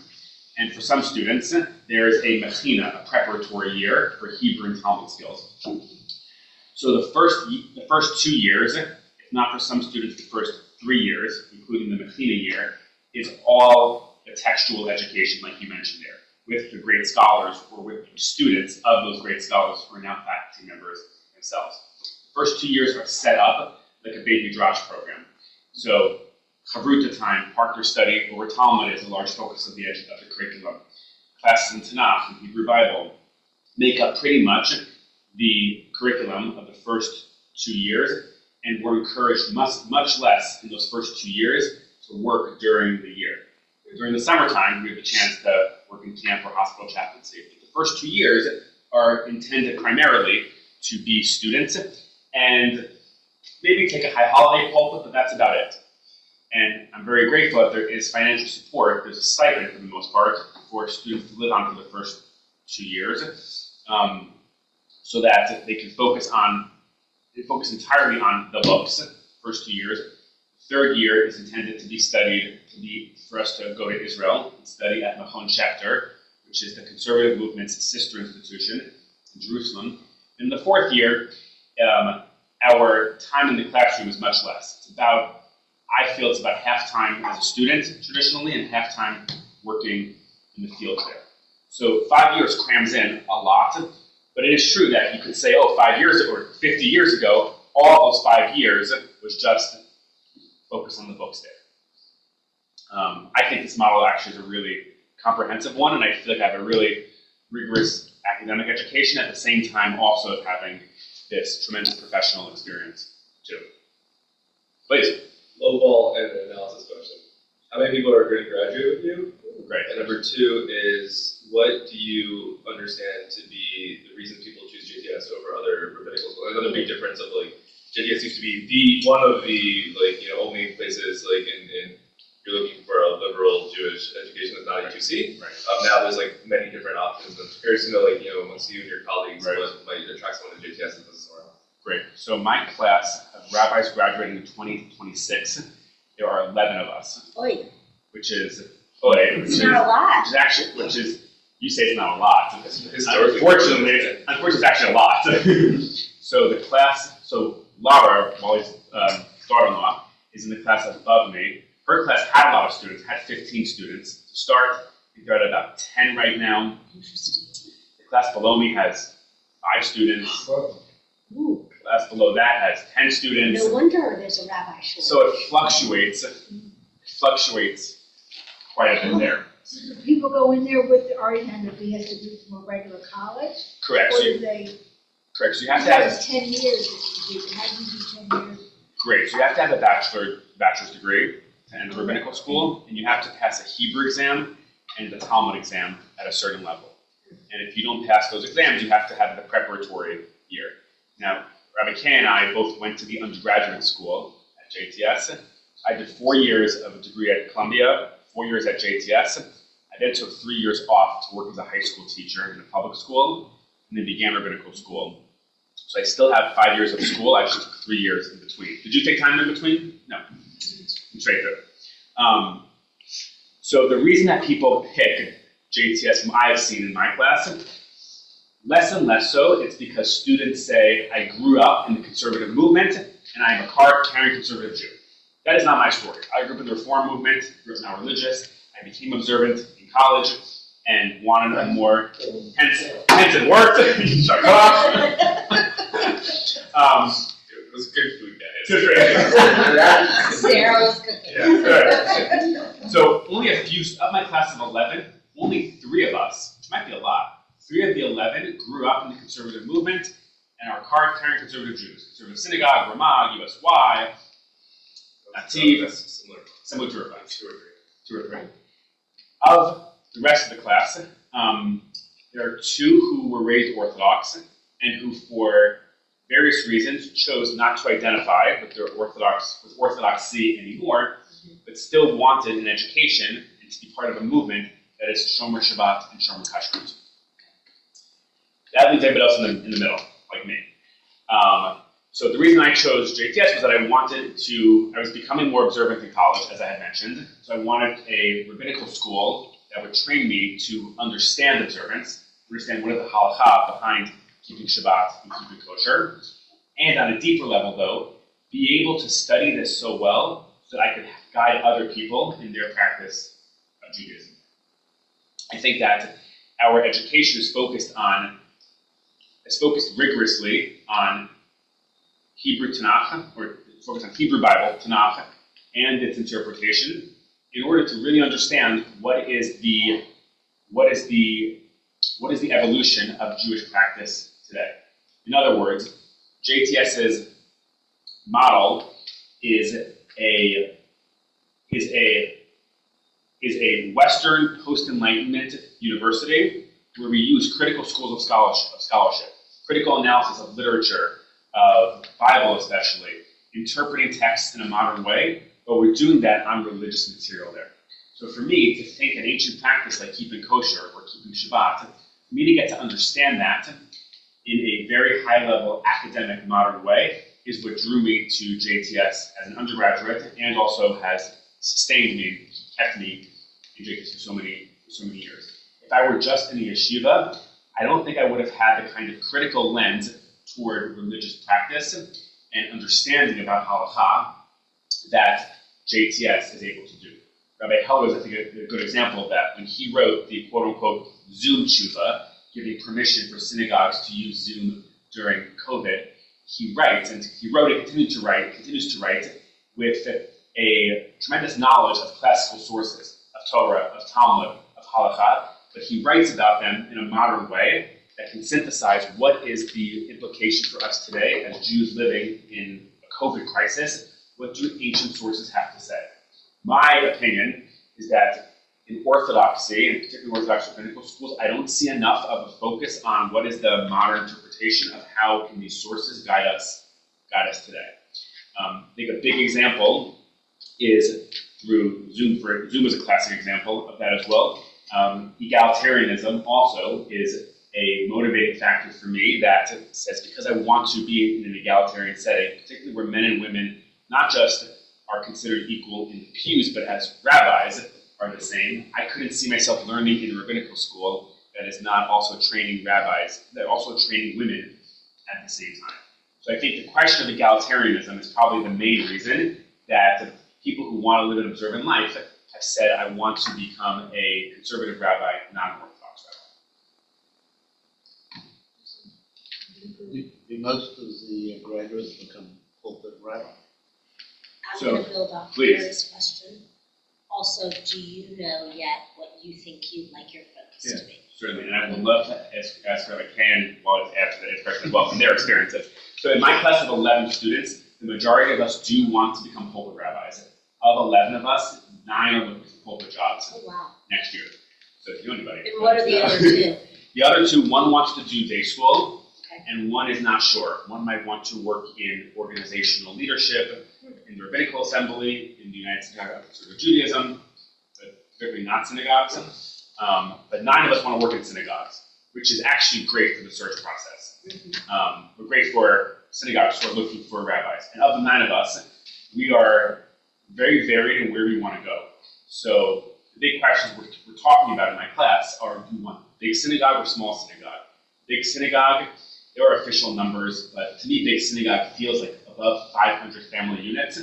And for some students, there is a matina, a preparatory year for Hebrew and Talmud skills. So the first 2 years, if not for some students, the first 3 years, including the matina year, is all the textual education, like you mentioned there, with the great scholars or with students of those great scholars who are now faculty members themselves. The first 2 years are set up like a Beit Midrash program. So Chavruta time, partner study over Talmud is a large focus of the curriculum. Classes in Tanakh and Hebrew Bible make up pretty much the curriculum of the first 2 years, and we're encouraged much less in those first 2 years to work during the year. During the summertime, we have the chance to work in camp or hospital chaplaincy. But the first 2 years are intended primarily to be students and maybe take a high holiday pulpit, but that's about it. And I'm very grateful that there is financial support. There's a stipend for the most part for students to live on for the first 2 years, so that they can focus entirely on the books. First 2 years. The third year is intended to be studied for us to go to Israel and study at Machon Schechter, which is the conservative movement's sister institution in Jerusalem. In the fourth year, our time in the classroom is much less. I feel it's about half time as a student traditionally and half time working in the field there. So 5 years crams in a lot, but it is true that you could say, 5 years or 50 years ago, all those 5 years was just focused on the books there. I think this model actually is a really comprehensive one, and I feel like I have a really rigorous academic education at the same time also of having this tremendous professional experience too. Please. Lowball and an analysis question. How many people are going to graduate with you? Great. And number 2 is, what do you understand to be the reason people choose JTS over other rabbinical schools? Another big difference of JTS used to be one of the only places in you're looking for a liberal Jewish education that's not E2C. Right. Now there's many different options. I'm curious to know amongst you and your colleagues, right, what might attract someone to JTS and somewhere else. Great. So my class of rabbis graduating in 2026, there are 11 of us. Oy. Which is It's not a lot. You say it's not a lot. Historically, Unfortunately, it's actually a lot. So Laura, Wally's daughter-in-law, is in the class above me. Her class had a lot of students, had 15 students. To start, I think they're at about 10 right now. The class below me has 5 students. Ooh. The class below that has 10 students. No wonder there's a rabbi shortage. So it fluctuates. Quite a bit there. So do people go in there with the argument that he has to do from a regular college? Correct. Or So do they? correct. So you have to That have was 10 years that you do. How do you do 10 years? great. So you have to have a bachelor's degree to enter rabbinical school, and you have to pass a Hebrew exam and the Talmud exam at a certain level. And if you don't pass those exams, you have to have the preparatory year. Now, Rabbi Kay and I both went to the undergraduate school at JTS. I did 4 years of a degree at Columbia, 4 years at JTS. I then took 3 years off to work as a high school teacher in a public school, and then began rabbinical school. So I still have 5 years of school. I just took 3 years in between. Did you take time in between? No. Straight through. So the reason that people pick JTS, I have seen in my class, less and less so, it's because students say, I grew up in the conservative movement, and I'm a card-carrying conservative Jew. That is not my story. I grew up in the Reform movement, grew up now religious, I became observant in college, and wanted a more, hence it worked. Shut up. It was good food, guys. Sarah was cooking. Yeah. So only a few, of my class of 11, only 3 of us, which might be a lot, 3 of the 11 grew up in the conservative movement and are card-carrying conservative Jews. Conservative Synagogue, Ramah, USY, Nativ, similar to Irvine. 2 or 3. Of the rest of the class, there are 2 who were raised Orthodox and who, for various reasons, chose not to identify with their Orthodoxy anymore, but still wanted an education and to be part of a movement that is Shomer Shabbat and Shomer Kashrut. That leaves everybody else in the middle, like me. So the reason I chose JTS was that I was becoming more observant in college, as I had mentioned. So I wanted a rabbinical school that would train me to understand observance, understand what is the halakha behind keeping Shabbat and keeping kosher, and on a deeper level, though, be able to study this so well so that I could guide other people in their practice of Judaism. I think that our education is focused rigorously on Hebrew Tanakh, or focused on Hebrew Bible, Tanakh, and its interpretation, in order to really understand what is the evolution of Jewish practice today. In other words, JTS's model is a Western post-Enlightenment university where we use critical schools of scholarship, critical analysis of literature, of Bible especially, interpreting texts in a modern way, but we're doing that on religious material there. So for me, to think an ancient practice like keeping kosher or keeping Shabbat, for me to get to understand that in a very high-level academic modern way is what drew me to JTS as an undergraduate and also has sustained me, kept me in JTS for so many years. If I were just in a yeshiva, I don't think I would have had the kind of critical lens toward religious practice and understanding about halakha that JTS is able to do. Rabbi Heller is, I think, a good example of that. When he wrote the quote-unquote Zoom tshuva, giving permission for synagogues to use Zoom during COVID, he writes, and he wrote it, continues to write, with a tremendous knowledge of classical sources, of Torah, of Talmud, of halakha, but he writes about them in a modern way that can synthesize what is the implication for us today as Jews living in a COVID crisis. What do ancient sources have to say? My opinion is that in Orthodoxy, and particularly Orthodox rabbinical schools, I don't see enough of a focus on what is the modern interpretation of how can these sources guide us today. I think a big example is through Zoom. Zoom is a classic example of that as well. Egalitarianism also is a motivating factor for me that says because I want to be in an egalitarian setting, particularly where men and women not just are considered equal in the pews, but as rabbis are the same, I couldn't see myself learning in a rabbinical school that is not also training rabbis, that also training women at the same time. So I think the question of egalitarianism is probably the main reason that people who want to live an observant life have said, I want to become a conservative rabbi, not an Orthodox rabbi. Do most of the graduates become pulpit rabbi? I'm So, going to build off please. Mary's question. Also, do you know yet what you think you'd like your focus to be? Certainly, and I would love to ask Rabbi Can while it's after the question as well from their experiences. So in my class of 11 students, the majority of us do want to become pulpit rabbis. Of 11 of us, 9 are looking for pulpit jobs Oh, wow. next year. So if you know anybody. And what are the other two? The other two, one wants to do day school, Okay. and one is not sure. One might want to work in organizational leadership, in the rabbinical assembly, in the United States of Judaism, but particularly not synagogues. But 9 of us want to work in synagogues, which is actually great for the search process. We're great for synagogues who are looking for rabbis. And of the 9 of us, we are very varied in where we want to go. So the big questions we're talking about in my class are, do you want big synagogue or small synagogue? Big synagogue, there are official numbers, but to me, big synagogue feels like above 500 family units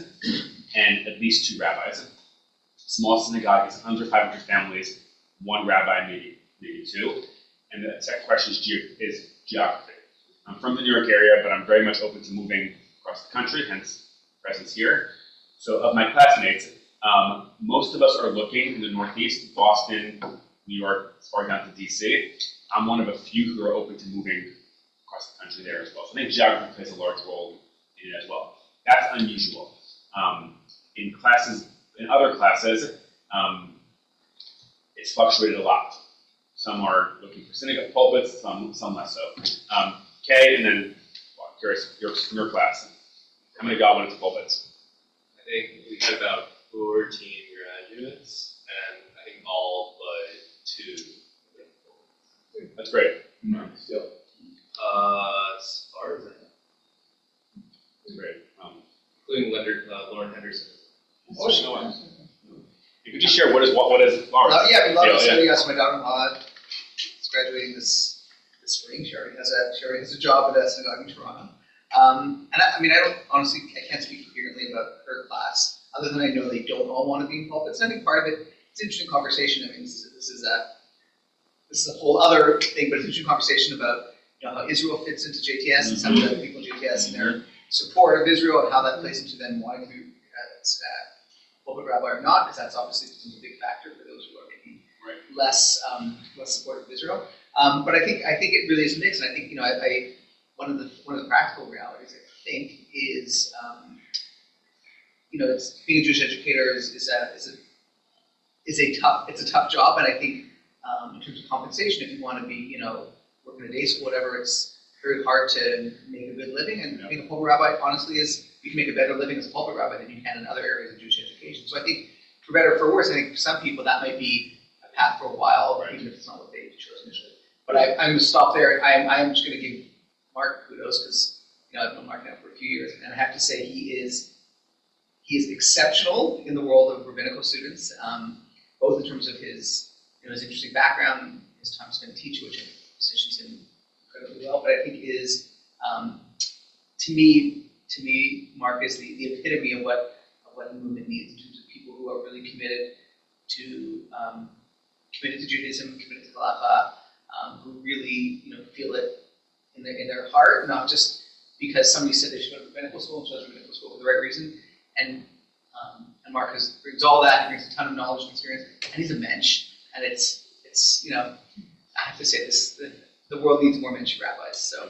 and at least 2 rabbis. Small synagogue is under 500 families, 1 rabbi, maybe 2. And the second question is geography. I'm from the New York area, but I'm very much open to moving across the country, hence presence here. So of my classmates, most of us are looking in the Northeast, Boston, New York, as far down to DC. I'm one of a few who are open to moving across the country there as well. So I think geography plays a large role in it as well. That's unusual. In other classes, it's fluctuated a lot. Some are looking for synagogue pulpits, some less so. Kay, and then curious, your class. How many got into pulpits? I think we had about 14 graduates, and I think all but 2. That's great. As far as I know. you just share what is Laura's? Yeah, we love deal, this. Yes, my daughter-in-law is graduating this spring. She already has a job at a synagogue in Toronto. And I can't speak coherently about her class, other than I know they don't all want to be in pulpits. And I think part of it, it's an interesting conversation. I mean, this is a whole other thing, but it's an interesting conversation about how Israel fits into JTS and some of the people in JTS and their support of Israel and how that plays into them wanting to be pulpit rabbi or not, because that's obviously a big factor for those who are maybe less supportive of Israel. But I think it really is mixed, and I think one of the practical realities I think is it's being a Jewish educator is a tough job, and I think in terms of compensation, if you want to be working a day school, whatever, it's very hard to make a good living. And being a pulpit rabbi, honestly, you can make a better living as a pulpit rabbi than you can in other areas of Jewish education. So I think, for better or for worse, I think for some people that might be a path for a while, even if it's not what they chose initially. But I'm going to stop there. I'm just going to give Mark kudos because I've known Mark now for a few years, and I have to say he is exceptional in the world of rabbinical students, both in terms of his interesting background, his time spent teaching, which positions him incredibly well. But I think is to me, Mark is the epitome of what the movement needs in terms of people who are really committed to Judaism, committed to halacha, who really feel it in their heart, not just because somebody said they should go to rabbinical school and chose rabbinical school for the right reason. And Mark brings all that. He brings a ton of knowledge and experience, and he's a mensch. And it's I have to say this: the world needs more mensch rabbis. So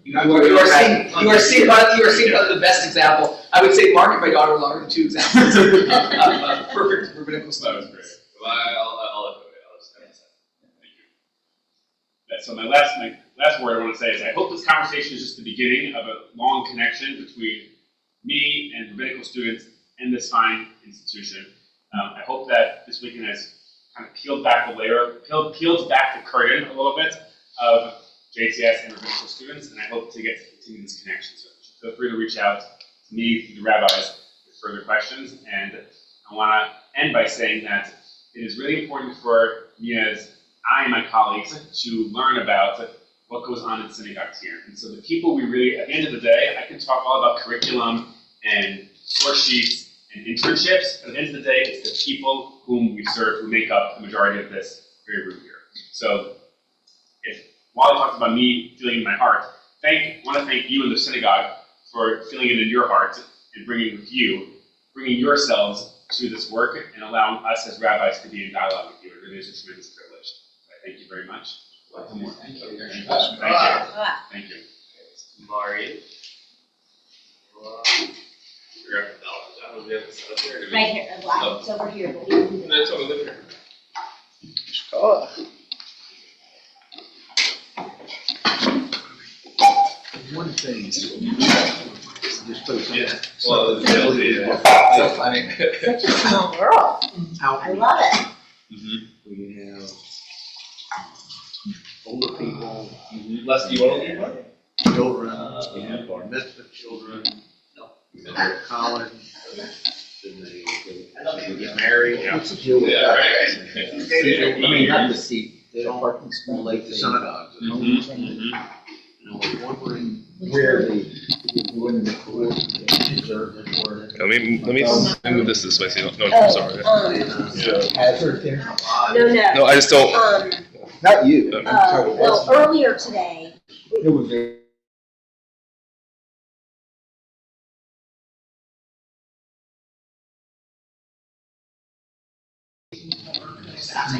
you are seeing probably the best example. I would say Mark and my daughter-in-law are the two examples of perfect rabbinical students. That was great. Well, I'll echo it. I'll just emphasize. Thank you. So my last word I want to say is I hope this conversation is just the beginning of a long connection between me and rabbinical students and this fine institution. I hope that this weekend has kind of peeled back the curtain a little bit of JTS and rabbinical students, and I hope to get to continue this connection. So feel free to reach out to me, to the rabbis, with further questions. And I want to end by saying that it is really important for me as I and my colleagues to learn about what goes on in synagogues here. And so the people we really, at the end of the day, I can talk all about curriculum and source sheets and internships, but at the end of the day, it's the people whom we serve who make up the majority of this very room here. So while I talked about me feeling in my heart, I want to thank you in the synagogue for feeling it in your heart and bringing yourselves to this work and allowing us as rabbis to be in dialogue with you. It really is a tremendous privilege. Thank you very much. Thank you. Thank you. Mari. Figure out the bell. We have this up there. Right here, well, it's over here, but we can do That's what we live here. One thing, just put something. Yeah. Well, it's So funny. Such a small world. I love it. We have older people, Les, do you want to leave one? children, we have bar mitzvah children, we have college, then they get married. What's the deal with that? Right. I mean, not to see, they don't relate to synagogues. I was wondering where they doing the court, observant work. Let me move this way so you don't. No, I'm sorry. Hazard there? No, I just don't. Not you. Well, earlier today, It was very.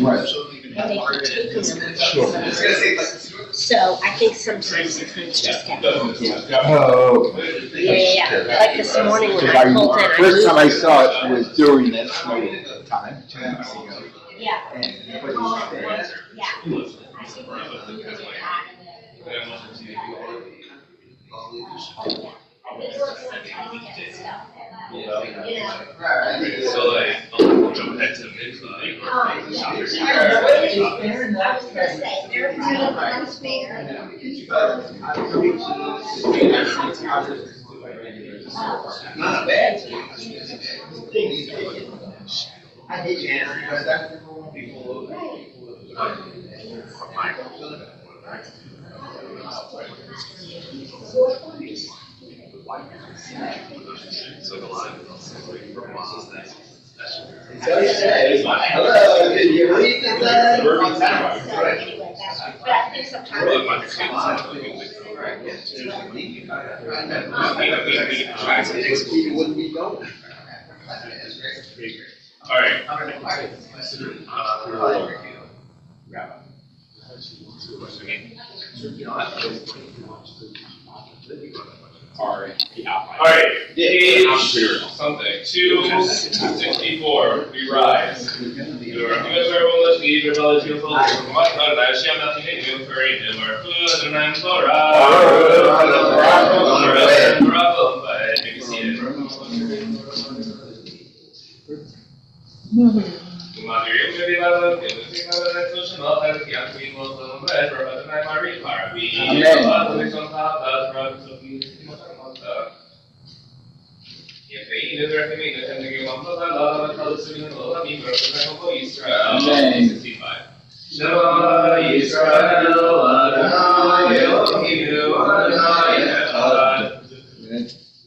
Right. So even have they Mark. keep taking them. I was gonna say, So I think sometimes the parents just get. Oh. Yeah. Like this morning when I pulled in. First time I saw it was during that snow time, 2 weeks ago. Yeah. And everybody was there. Yeah. I think we needed it back. So like, I'll jump ahead to the mid. I was gonna say, they're Not bad. I did. Yeah, because that's the wrong people. So the line is also like from that. So he says, hello, did you read the thing? But I think sometimes. People wouldn't be going. All right. All right. Page something. 264. We rise. Shema Yisrael Adonai Eloheinu Adonai Echad.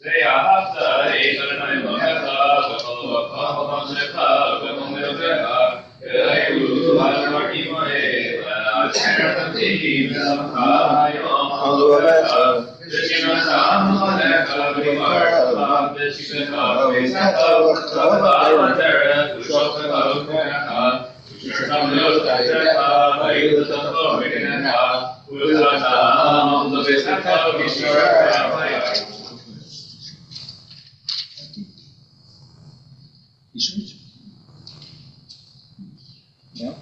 Ve'ahavta et Adonai Elohecha v'chol v'chol v'chol v'chol v'chol Ve'eru Adonai Ima'eh ve'asher t'im v'samcha yom v'lecha v'shinata v'lecha v'yimarcha v'shinecha v'yisecha v'chol v'teret v'shofecha v'kecha Yeah.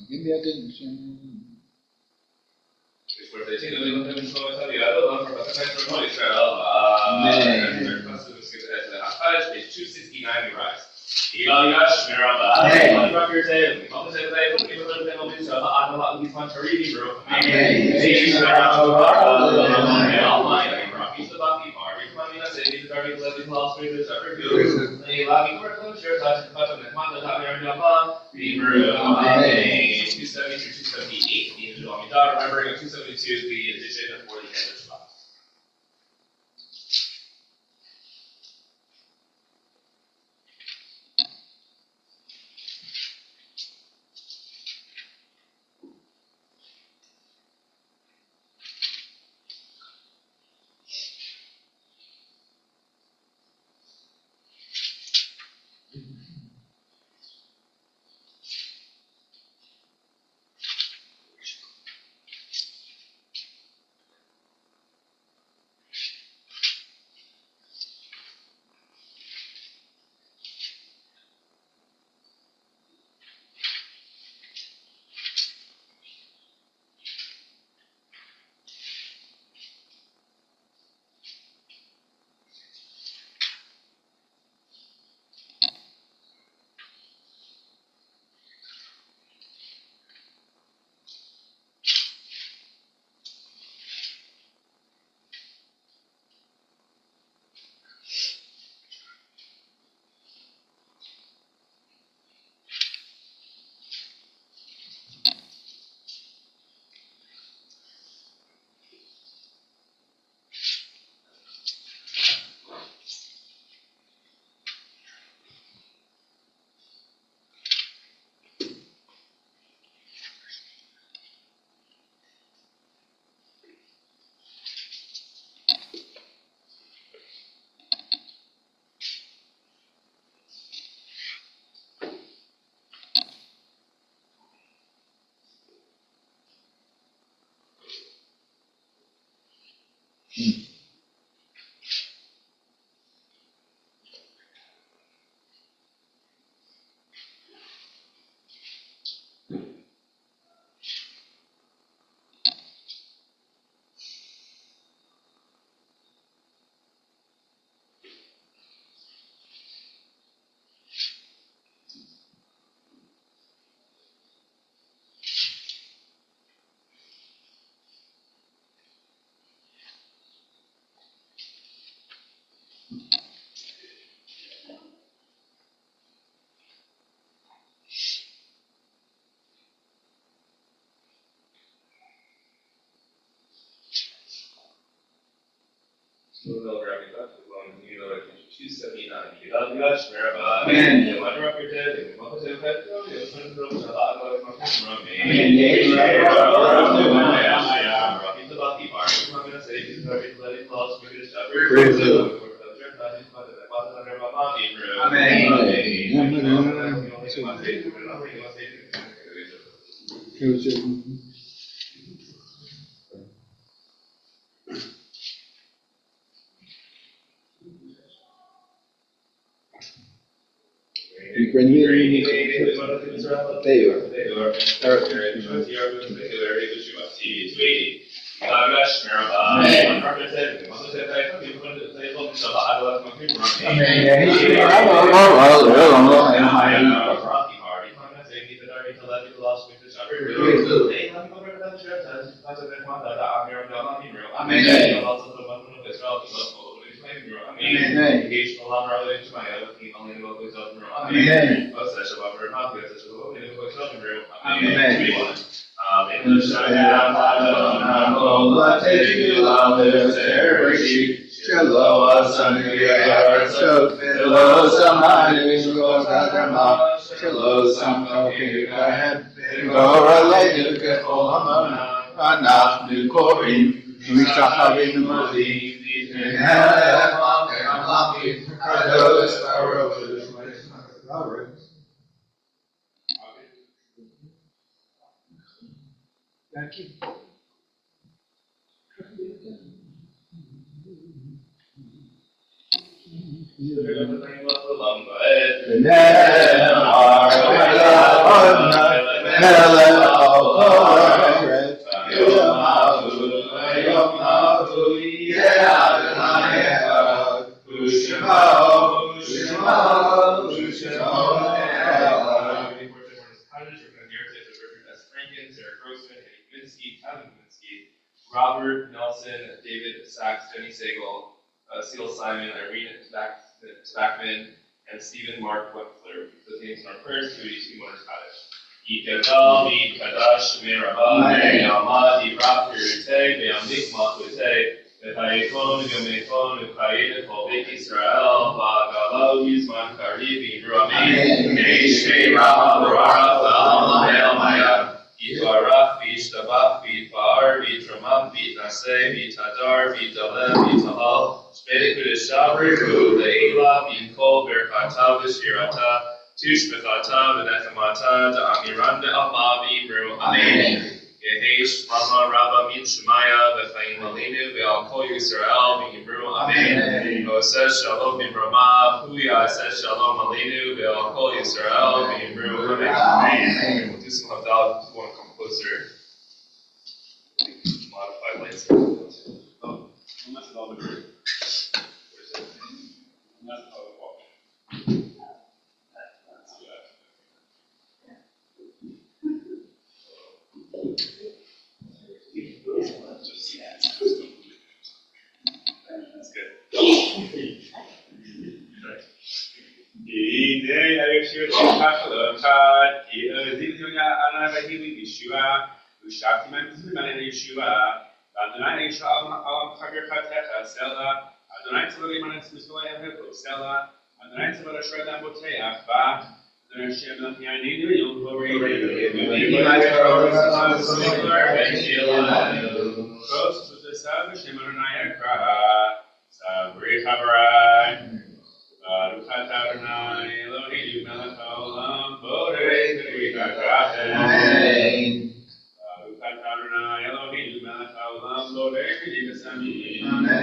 Maybe I didn't. Page 269, we rise. Remembering 272, the addition for the end of Shabbat. Robert Nelson, David Sachs, Jenny Sagal, Seal Simon, Irene Spackman, and Stephen Mark Wexler. The names in our prayers to 82 Mothers Cottage. Yikadal, Yikadash, Merabah, Yamad, Yirach, Yirite, Yamdik, Matute, Vehayekon, Yomekon, Ukayed, Kolbek Israel, Vagalo, Yizman, Karib, Amen. Meishe, Rabba, Barach, El Maya. Yivarach, Vishtabach, Vifar, Vitramam, Vitnase, Vitadar, Vitalem, Vitalal, Shpedikulisha, Riku, Leila, Vinkol, Berkata, Vishirata, Tushbekata, Venethamata, Amiranda, Amavi, Ru, Amen. Yehesh, Mama, Rabba, Min Shemaya, Vechaim Malinu, Ve'al Yisrael, V'Hibru, Amen. Oseh Shalom, Bimrama, Puya, Oseh Shalom, Malinu, Ve'al Yisrael, V'Hibru, Amen. We'll do some Havdalah if you want to come closer. Modified lights. Oh, unless it's all the group. Where's it? Unless it's all the walk. That's good. Baruch atah Adonai Eloheinu melech haolam borei v'yikacheh. Baruch atah Adonai Eloheinu melech haolam borei v'yikacheh.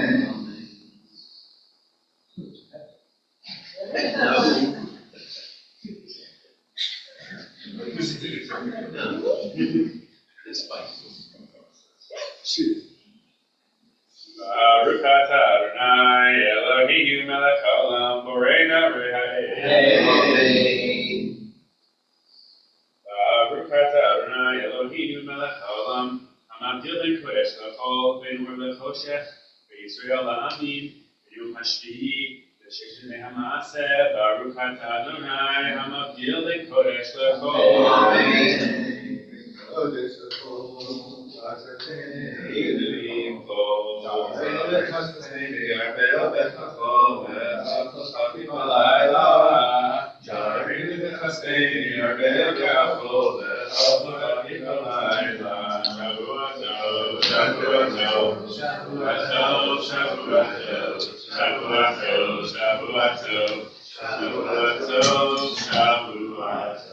It's spicy. Baruch atah Adonai Eloheinu melech haolam boreinu Amen. Baruch atah Adonai Eloheinu melech haolam hamabdil ben kodesh l'chol ben or lechoshech v'Yisrael la'amin v'yom hashvi'i v'sheshet ha'maaseh Baruch atah Adonai hamabdil ben kodesh l'chol Shabbat